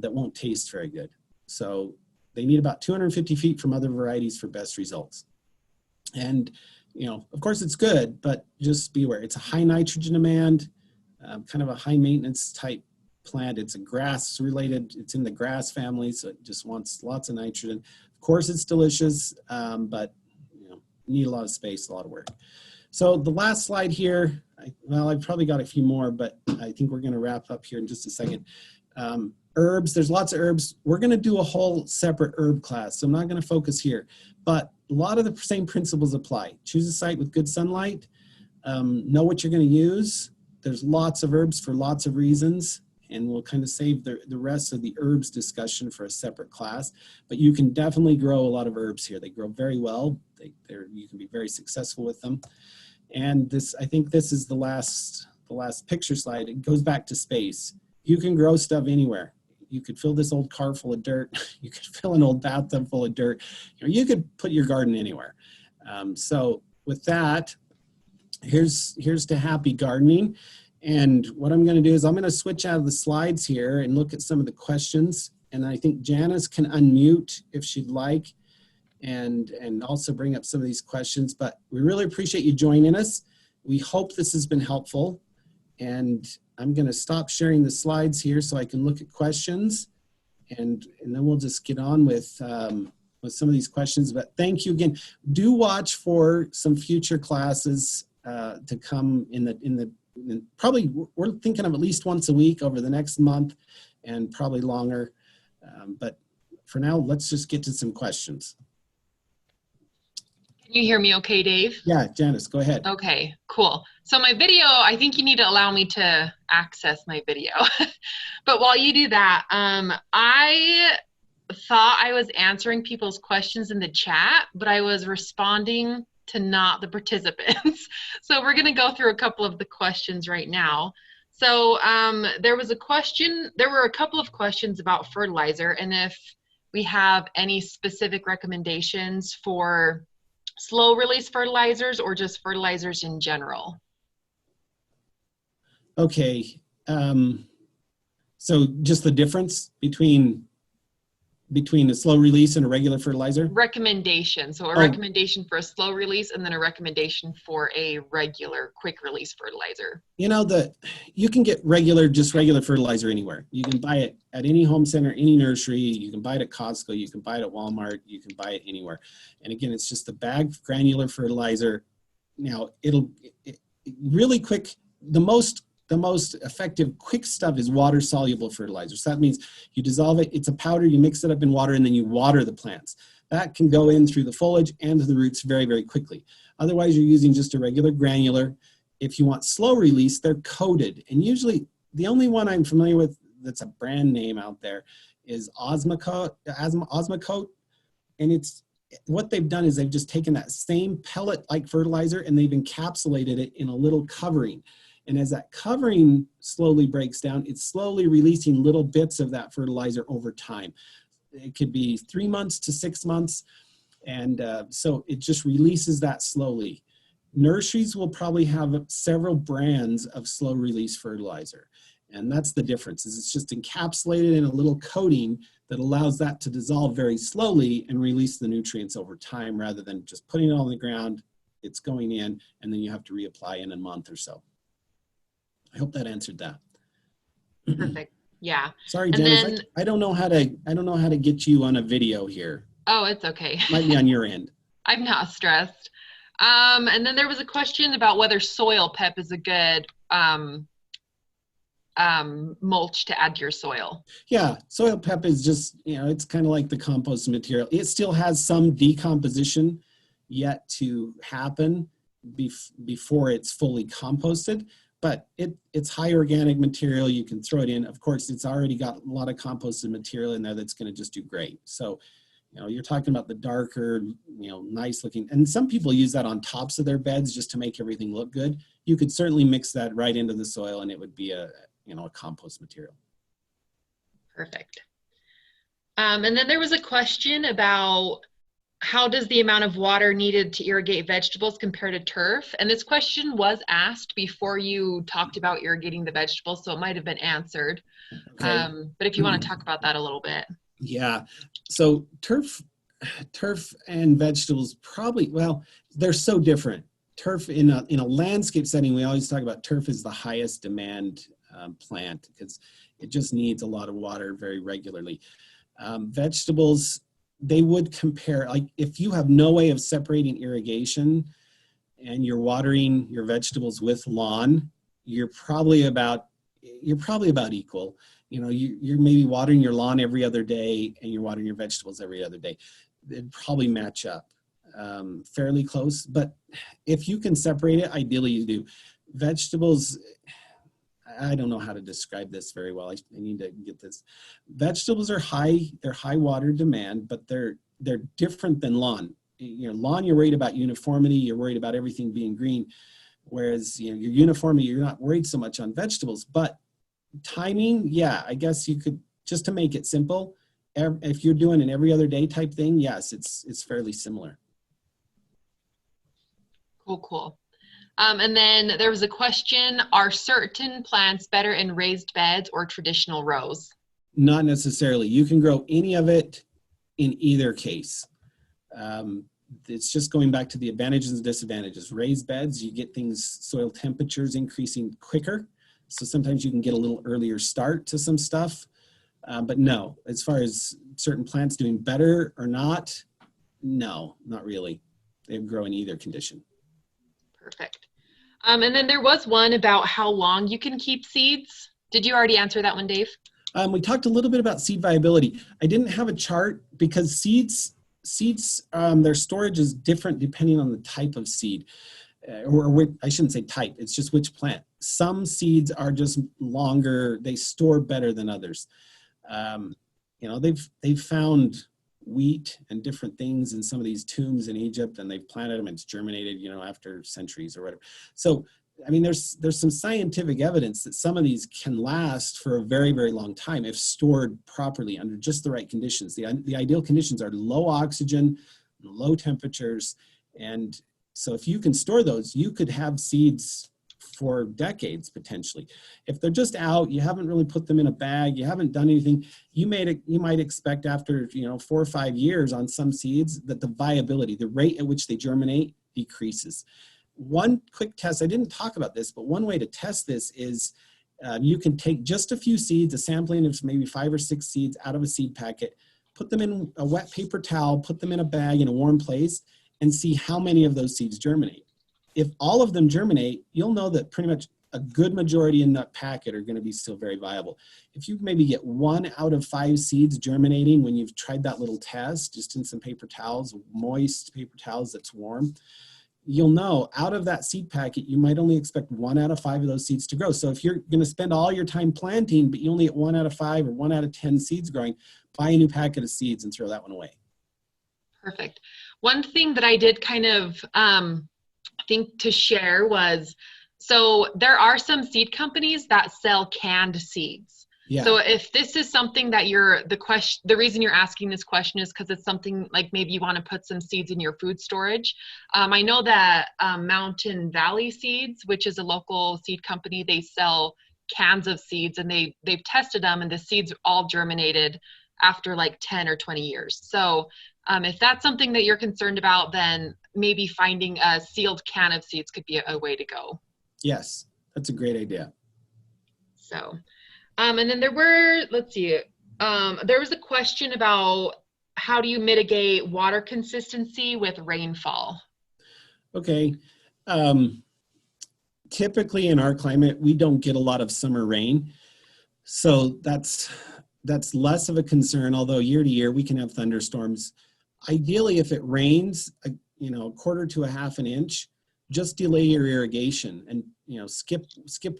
that won't taste very good. So they need about 250 feet from other varieties for best results. And, of course it's good, but just be aware. It's a high nitrogen demand, kind of a high maintenance type plant. It's a grass related, it's in the grass family, so it just wants lots of nitrogen. Of course it's delicious, but you need a lot of space, a lot of work. So the last slide here, I've probably got a few more, but I think we're going to wrap up here in just a second. Herbs, there's lots of herbs. We're going to do a whole separate herb class, so I'm not going to focus here. But a lot of the same principles apply. Choose a site with good sunlight. Know what you're going to use. There's lots of herbs for lots of reasons, and we'll kind of save the rest of the herbs discussion for a separate class. But you can definitely grow a lot of herbs here. They grow very well. You can be very successful with them. And I think this is the last picture slide. It goes back to space. You can grow stuff anywhere. You could fill this old car full of dirt. You could fill an old bathtub full of dirt. You could put your garden anywhere. So with that, here's to happy gardening. And what I'm going to do is I'm going to switch out of the slides here and look at some of the questions. And I think Janice can unmute if she'd like, and also bring up some of these questions. But we really appreciate you joining us. We hope this has been helpful. And I'm going to stop sharing the slides here so I can look at questions. And then we'll just get on with some of these questions. But thank you again. Do watch for some future classes to come probably we're thinking of at least once a week over the next month, and probably longer. But for now, let's just get to some questions. Can you hear me okay, Dave? Yeah, Janice, go ahead. Okay, cool. So my video, I think you need to allow me to access my video. But while you do that, I thought I was answering people's questions in the chat, but I was responding to not the participants. So we're going to go through a couple of the questions right now. So there was a question, there were a couple of questions about fertilizer, and if we have any specific recommendations for slow release fertilizers or just fertilizers in general. Okay, so just the difference between a slow release and a regular fertilizer? Recommendation. So a recommendation for a slow release and then a recommendation for a regular quick release fertilizer. You know, you can get just regular fertilizer anywhere. You can buy it at any home center, any nursery. You can buy it at Costco. You can buy it at Walmart. You can buy it anywhere. And again, it's just a bag granular fertilizer. Now, really quick, the most effective quick stuff is water soluble fertilizer. So that means you dissolve it, it's a powder, you mix it up in water, and then you water the plants. That can go in through the foliage and to the roots very, very quickly. Otherwise, you're using just a regular granular. If you want slow release, they're coated. And usually the only one I'm familiar with that's a brand name out there is Osmocote. And it's what they've done is they've just taken that same pellet-like fertilizer and they've encapsulated it in a little covering. And as that covering slowly breaks down, it's slowly releasing little bits of that fertilizer over time. It could be 3 months to 6 months. And so it just releases that slowly. Nurseries will probably have several brands of slow release fertilizer. And that's the difference, is it's just encapsulated in a little coating that allows that to dissolve very slowly and release the nutrients over time rather than just putting it on the ground, it's going in, and then you have to reapply in a month or so. I hope that answered that. Perfect. Yeah. Sorry, Janice. I don't know how to get you on a video here. Oh, it's okay. Might be on your end. I'm not stressed. And then there was a question about whether soil pep is a good mulch to add to your soil. Yeah, soil pep is just, it's kind of like the compost material. It still has some decomposition yet to happen before it's fully composted. But it's high organic material. You can throw it in. Of course, it's already got a lot of composted material in there that's going to just do great. So, you're talking about the darker, nice looking, and some people use that on tops of their beds just to make everything look good. You could certainly mix that right into the soil and it would be a compost material. Perfect. And then there was a question about how does the amount of water needed to irrigate vegetables compare to turf? And this question was asked before you talked about irrigating the vegetables, so it might have been answered. Okay. But if you want to talk about that a little bit. Yeah, so turf and vegetables probably, they're so different. Turf in a landscape setting, we always talk about turf is the highest demand plant because it just needs a lot of water very regularly. Vegetables, they would compare, like if you have no way of separating irrigation and you're watering your vegetables with lawn, you're probably about equal. You're maybe watering your lawn every other day and you're watering your vegetables every other day. It'd probably match up fairly close, but if you can separate it, ideally you do. Vegetables, I don't know how to describe this very well. I need to get this. Vegetables are they're high water demand, but they're different than lawn. Lawn, you're worried about uniformity, you're worried about everything being green. Whereas, your uniformity, you're not worried so much on vegetables. But timing, yeah, I guess you could, just to make it simple, if you're doing an every other day type thing, yes, it's fairly similar. Cool. And then there was a question, are certain plants better in raised beds or traditional rows? Not necessarily. You can grow any of it in either case. It's just going back to the advantages and disadvantages. Raised beds, you get soil temperatures increasing quicker. So sometimes you can get a little earlier start to some stuff. But no, as far as certain plants doing better or not, no, not really. They grow in either condition. Perfect. And then there was one about how long you can keep seeds. Did you already answer that one, Dave? We talked a little bit about seed viability. I didn't have a chart because seeds seeds, their storage is different depending on the type of seed. I shouldn't say type, it's just which plant. Some seeds are just longer, they store better than others. You know, they've found wheat and different things in some of these tombs in Egypt, and they've planted them and it's germinated, you know, after centuries or whatever. So, I mean, there's some scientific evidence that some of these can last for a very, very long time if stored properly under just the right conditions. The ideal conditions are low oxygen, low temperatures, and so if you can store those, you could have seeds for decades potentially. If they're just out, you haven't really put them in a bag, you haven't done anything, you might expect after, you know, 4 or 5 years on some seeds that the viability, the rate at which they germinate, decreases. One quick test, I didn't talk about this, but one way to test this is you can take just a few seeds, a sampling of maybe 5 or 6 seeds out of a seed packet, put them in a wet paper towel, put them in a bag in a warm place, and see how many of those seeds germinate. If all of them germinate, you'll know that pretty much a good majority in that packet are going to be still very viable. If you maybe get 1 out of 5 seeds germinating when you've tried that little test, just in some paper towels, moist paper towels that's warm, you'll know out of that seed packet, you might only expect 1 out of 5 of those seeds to grow. So if you're going to spend all your time planting, but you only get 1 out of 5 or 1 out of 10 seeds growing, buy a new packet of seeds and throw that one away. Perfect. One thing that I did kind of think to share was, so there are some seed companies that sell canned seeds. Yeah. So if this is something that the reason you're asking this question is because it's something like maybe you want to put some seeds in your food storage. I know that Mountain Valley Seeds, which is a local seed company, they sell cans of seeds, and they've tested them, and the seeds all germinated after like 10 or 20 years. So if that's something that you're concerned about, then maybe finding a sealed can of seeds could be a way to go. Yes, that's a great idea. So, and then there was a question about how do you mitigate water consistency with rainfall? Okay. Typically in our climate, we don't get a lot of summer rain. So that's less of a concern, although year to year we can have thunderstorms. Ideally, if it rains, you know, 1/4 to 1/2 inch, just delay your irrigation and, you know, skip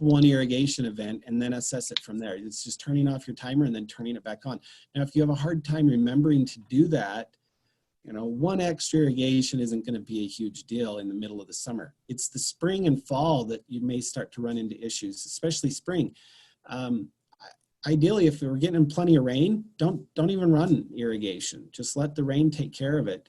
one irrigation event and then assess it from there. It's just turning off your timer and then turning it back on. Now, if you have a hard time remembering to do that, you know, 1 extra irrigation isn't going to be a huge deal in the middle of the summer. It's the spring and fall that you may start to run into issues, especially spring. Ideally, if we're getting plenty of rain, don't even run irrigation. Just let the rain take care of it.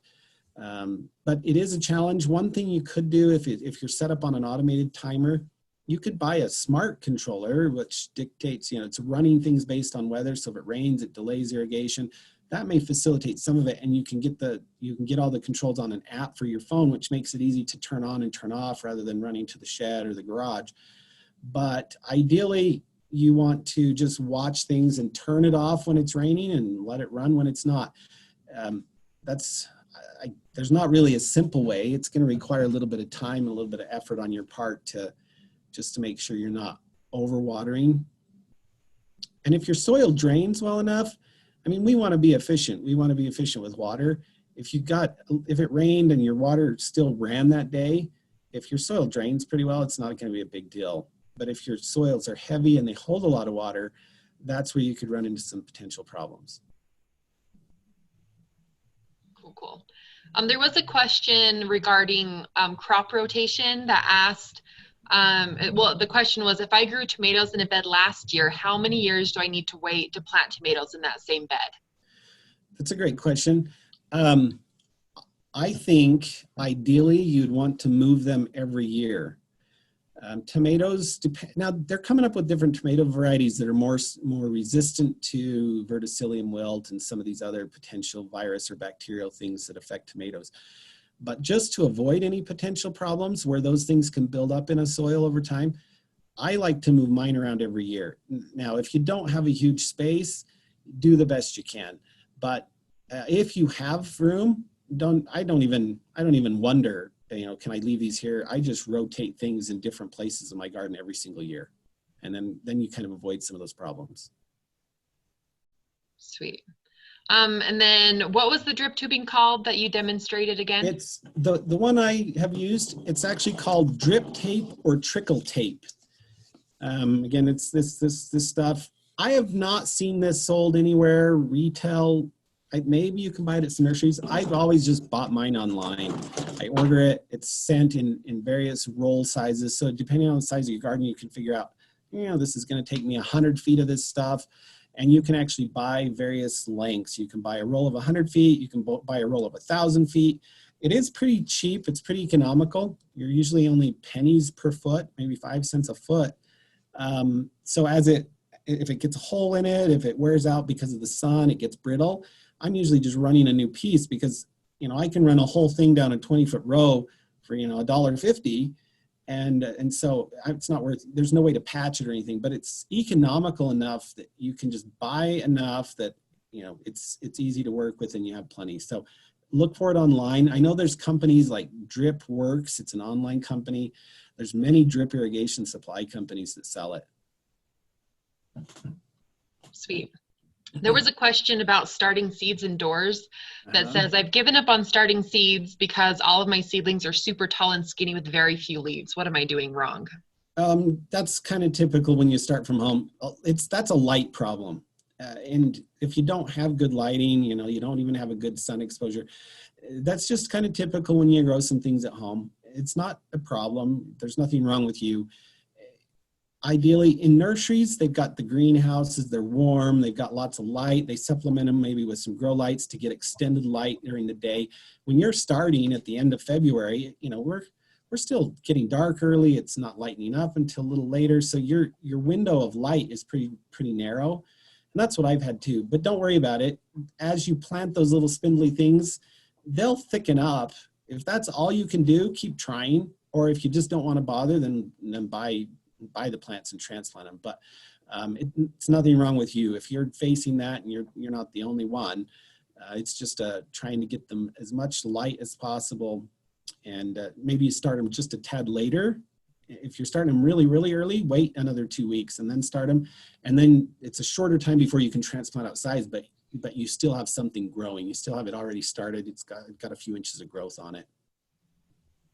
But it is a challenge. One thing you could do if you're set up on an automated timer, you could buy a smart controller, which dictates, you know, it's running things based on weather. So if it rains, it delays irrigation. That may facilitate some of it, and you can get all the controls on an app for your phone, which makes it easy to turn on and turn off rather than running to the shed or the garage. But ideally, you want to just watch things and turn it off when it's raining and let it run when it's not. There's not really a simple way. It's going to require a little bit of time and a little bit of effort on your part to make sure you're not overwatering. And if your soil drains well enough, I mean, we want to be efficient. We want to be efficient with water. If it rained and your water still ran that day, if your soil drains pretty well, it's not going to be a big deal. But if your soils are heavy and they hold a lot of water, that's where you could run into some potential problems. Cool. There was a question regarding crop rotation that asked, the question was, if I grew tomatoes in a bed last year, how many years do I need to wait to plant tomatoes in that same bed? That's a great question. I think ideally you'd want to move them every year. Tomatoes, now they're coming up with different tomato varieties that are more resistant to verticillium wilt and some of these other potential virus or bacterial things that affect tomatoes. But just to avoid any potential problems where those things can build up in a soil over time, I like to move mine around every year. Now, if you don't have a huge space, do the best you can. But if you have room, I don't even wonder, you know, can I leave these here? I just rotate things in different places in my garden every single year. And then you kind of avoid some of those problems. Sweet. And then what was the drip tubing called that you demonstrated again? It's the one I have used. It's actually called drip tape or trickle tape. Again, it's this stuff. I have not seen this sold anywhere retail. Maybe you can buy it at some nurseries. I've always just bought mine online. I order it. It's sent in various roll sizes. So depending on the size of your garden, you can figure out, you know, this is going to take me 100 feet of this stuff. And you can actually buy various lengths. You can buy a roll of 100 feet. You can buy a roll of 1,000 feet. It is pretty cheap. It's pretty economical. You're usually only pennies per foot, maybe 5 cents a foot. So if it gets a hole in it, if it wears out because of the sun, it gets brittle, I'm usually just running a new piece because, you know, I can run a whole thing down a 20-foot row for, you know, $1.50. And so it's not worth, there's no way to patch it or anything, but it's economical enough that you can just buy enough that, you know, it's easy to work with and you have plenty. So look for it online. I know there's companies like Drip Works. It's an online company. There's many drip irrigation supply companies that sell it. Sweet. There was a question about starting seeds indoors that says, I've given up on starting seeds because all of my seedlings are super tall and skinny with very few leaves. What am I doing wrong? That's kind of typical when you start from home. That's a light problem. And if you don't have good lighting, you know, you don't even have a good sun exposure, that's just kind of typical when you grow some things at home. It's not a problem. There's nothing wrong with you. Ideally, in nurseries, they've got the greenhouses, they're warm, they've got lots of light, they supplement them maybe with some grow lights to get extended light during the day. When you're starting at the end of February, you know, we're still getting dark early, it's not lightening up until a little later, so your window of light is pretty narrow, and that's what I've had too. But don't worry about it. As you plant those little spindly things, they'll thicken up. If that's all you can do, keep trying, or if you just don't want to bother, then buy the plants and transplant them. But it's nothing wrong with you if you're facing that, and you're not the only one. It's just trying to get them as much light as possible, and maybe you start them just a tad later. If you're starting them really early, wait another 2 weeks and then start them, and then it's a shorter time before you can transplant outside, but you still have something growing. You still have it already started. It's got a few inches of growth on it.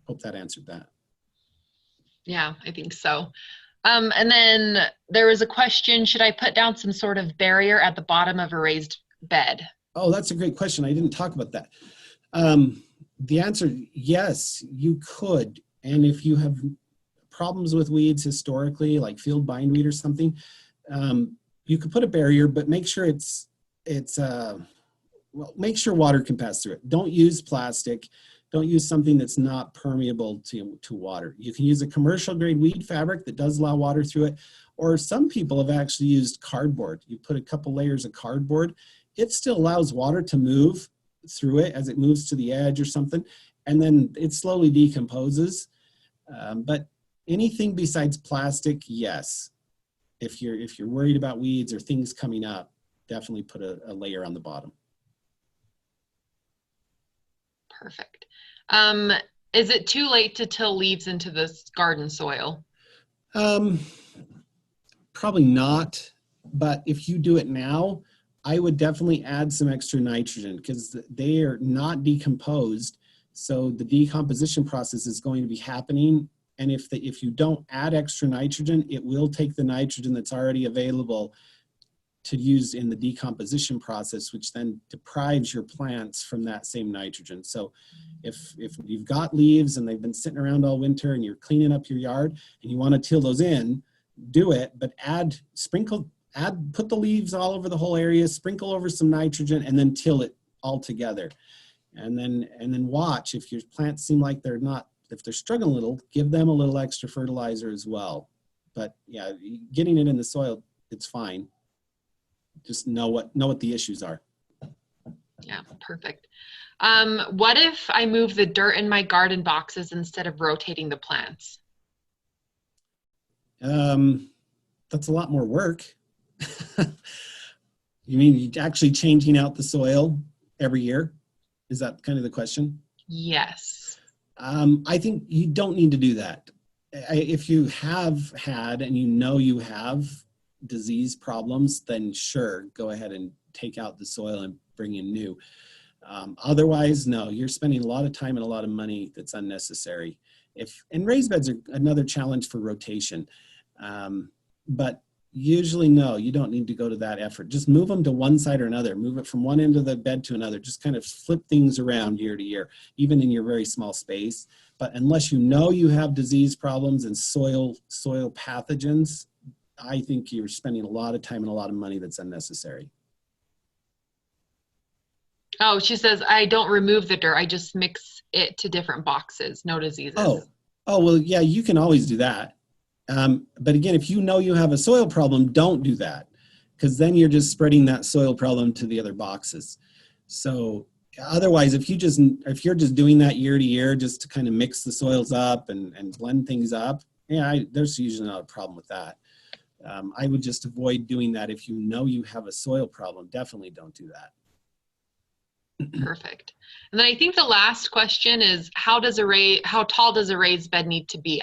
Hope that answered that. Yeah, I think so. And then there was a question, should I put down some sort of barrier at the bottom of a raised bed? Oh, that's a great question. I didn't talk about that. The answer, yes, you could. And if you have problems with weeds historically, like field bindweed or something, you could put a barrier, but make sure make sure water can pass through it. Don't use plastic. Don't use something that's not permeable to water. You can use a commercial grade weed fabric that does allow water through it, or some people have actually used cardboard. You put a couple layers of cardboard. It still allows water to move through it as it moves to the edge or something, and then it slowly decomposes. But anything besides plastic, yes. If you're worried about weeds or things coming up, definitely put a layer on the bottom. Perfect. Is it too late to till leaves into this garden soil? Probably not, but if you do it now, I would definitely add some extra nitrogen because they are not decomposed. So the decomposition process is going to be happening. And if you don't add extra nitrogen, it will take the nitrogen that's already available to use in the decomposition process, which then deprives your plants from that same nitrogen. So if you've got leaves and they've been sitting around all winter and you're cleaning up your yard and you want to till those in, do it, but put the leaves all over the whole area, sprinkle over some nitrogen, and then till it all together. And then watch if your plants seem like if they're struggling a little, give them a little extra fertilizer as well. But yeah, getting it in the soil, it's fine. Just know what the issues are. Yeah, perfect. What if I move the dirt in my garden boxes instead of rotating the plants? That's a lot more work. You mean actually changing out the soil every year? Is that kind of the question? Yes. I think you don't need to do that. If you have had and you know you have disease problems, then sure, go ahead and take out the soil and bring in new. Otherwise, no, you're spending a lot of time and a lot of money that's unnecessary. And raised beds are another challenge for rotation. But usually, no, you don't need to go to that effort. Just move them to one side or another. Move it from one end of the bed to another. Just kind of flip things around year to year, even in your very small space. But unless you know you have disease problems and soil pathogens, I think you're spending a lot of time and a lot of money that's unnecessary. Oh, she says, I don't remove the dirt. I just mix it to different boxes. No diseases. Oh, well, yeah, you can always do that. But again, if you know you have a soil problem, don't do that, because then you're just spreading that soil problem to the other boxes. So otherwise, if you're just doing that year to year, just to kind of mix the soils up and blend things up, yeah, there's usually not a problem with that. I would just avoid doing that. If you know you have a soil problem, definitely don't do that. Perfect. And then I think the last question is, how tall does a raised bed need to be?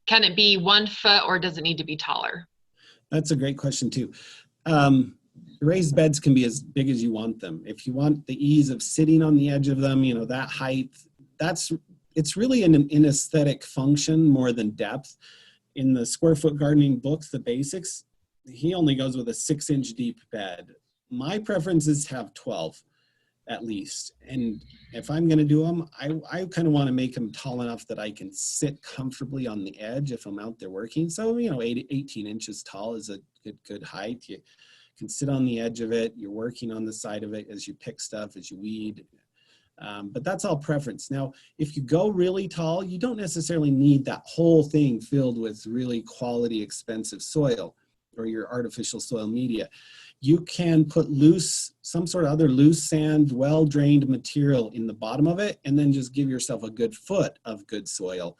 Can it be 1 foot, or does it need to be taller? That's a great question too. Raised beds can be as big as you want them. If you want the ease of sitting on the edge of them, that height, it's really an aesthetic function more than depth. In the square foot gardening books, the basics, he only goes with a 6-inch deep bed. My preference is to have 12 at least. And if I'm going to do them, I kind of want to make them tall enough that I can sit comfortably on the edge if I'm out there working. So, 18 inches tall is a good height. You can sit on the edge of it. You're working on the side of it as you pick stuff, as you weed. But that's all preference. Now, if you go really tall, you don't necessarily need that whole thing filled with really quality, expensive soil or your artificial soil media. You can put some sort of other loose sand, well-drained material in the bottom of it, and then just give yourself a good foot of good soil.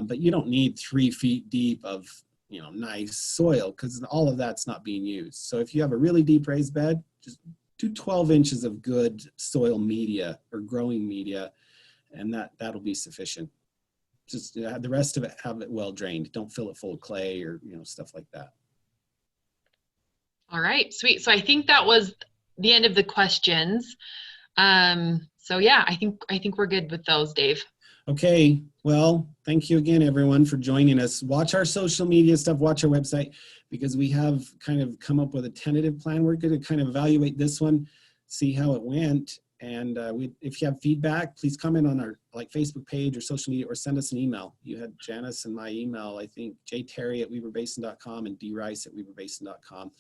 But you don't need 3 feet deep of nice soil, because all of that's not being used. So if you have a really deep raised bed, just do 12 inches of good soil media or growing media, and that'll be sufficient. Just the rest of it, have it well drained. Don't fill it full of clay or stuff like that. All right, sweet. So I think that was the end of the questions. So yeah, I think we're good with those, Dave. Okay, well, thank you again, everyone, for joining us. Watch our social media stuff, watch our website, because we have kind of come up with a tentative plan. We're going to kind of evaluate this one, see how it went. And if you have feedback, please comment on our Facebook page or social media, or send us an email. You had Janice and my email, I think, jterry@weaverbasin.com and drice@weaverbasin.com.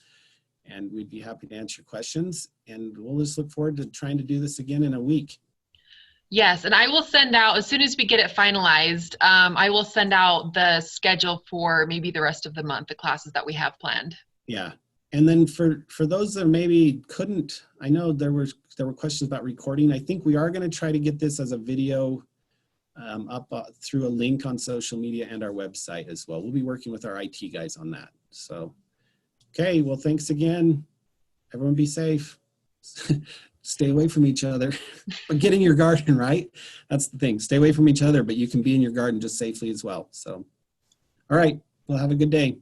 And we'd be happy to answer your questions. And we'll just look forward to trying to do this again in a week. Yes, and I will send out, as soon as we get it finalized, I will send out the schedule for maybe the rest of the month, the classes that we have planned. Yeah, and then for those that maybe couldn't, I know there were questions about recording. I think we are going to try to get this as a video up through a link on social media and our website as well. We'll be working with our IT guys on that. So, okay, well, thanks again. Everyone be safe. Stay away from each other, but get in your garden, right? That's the thing. Stay away from each other, but you can be in your garden just safely as well. So, all right, well, have a good day.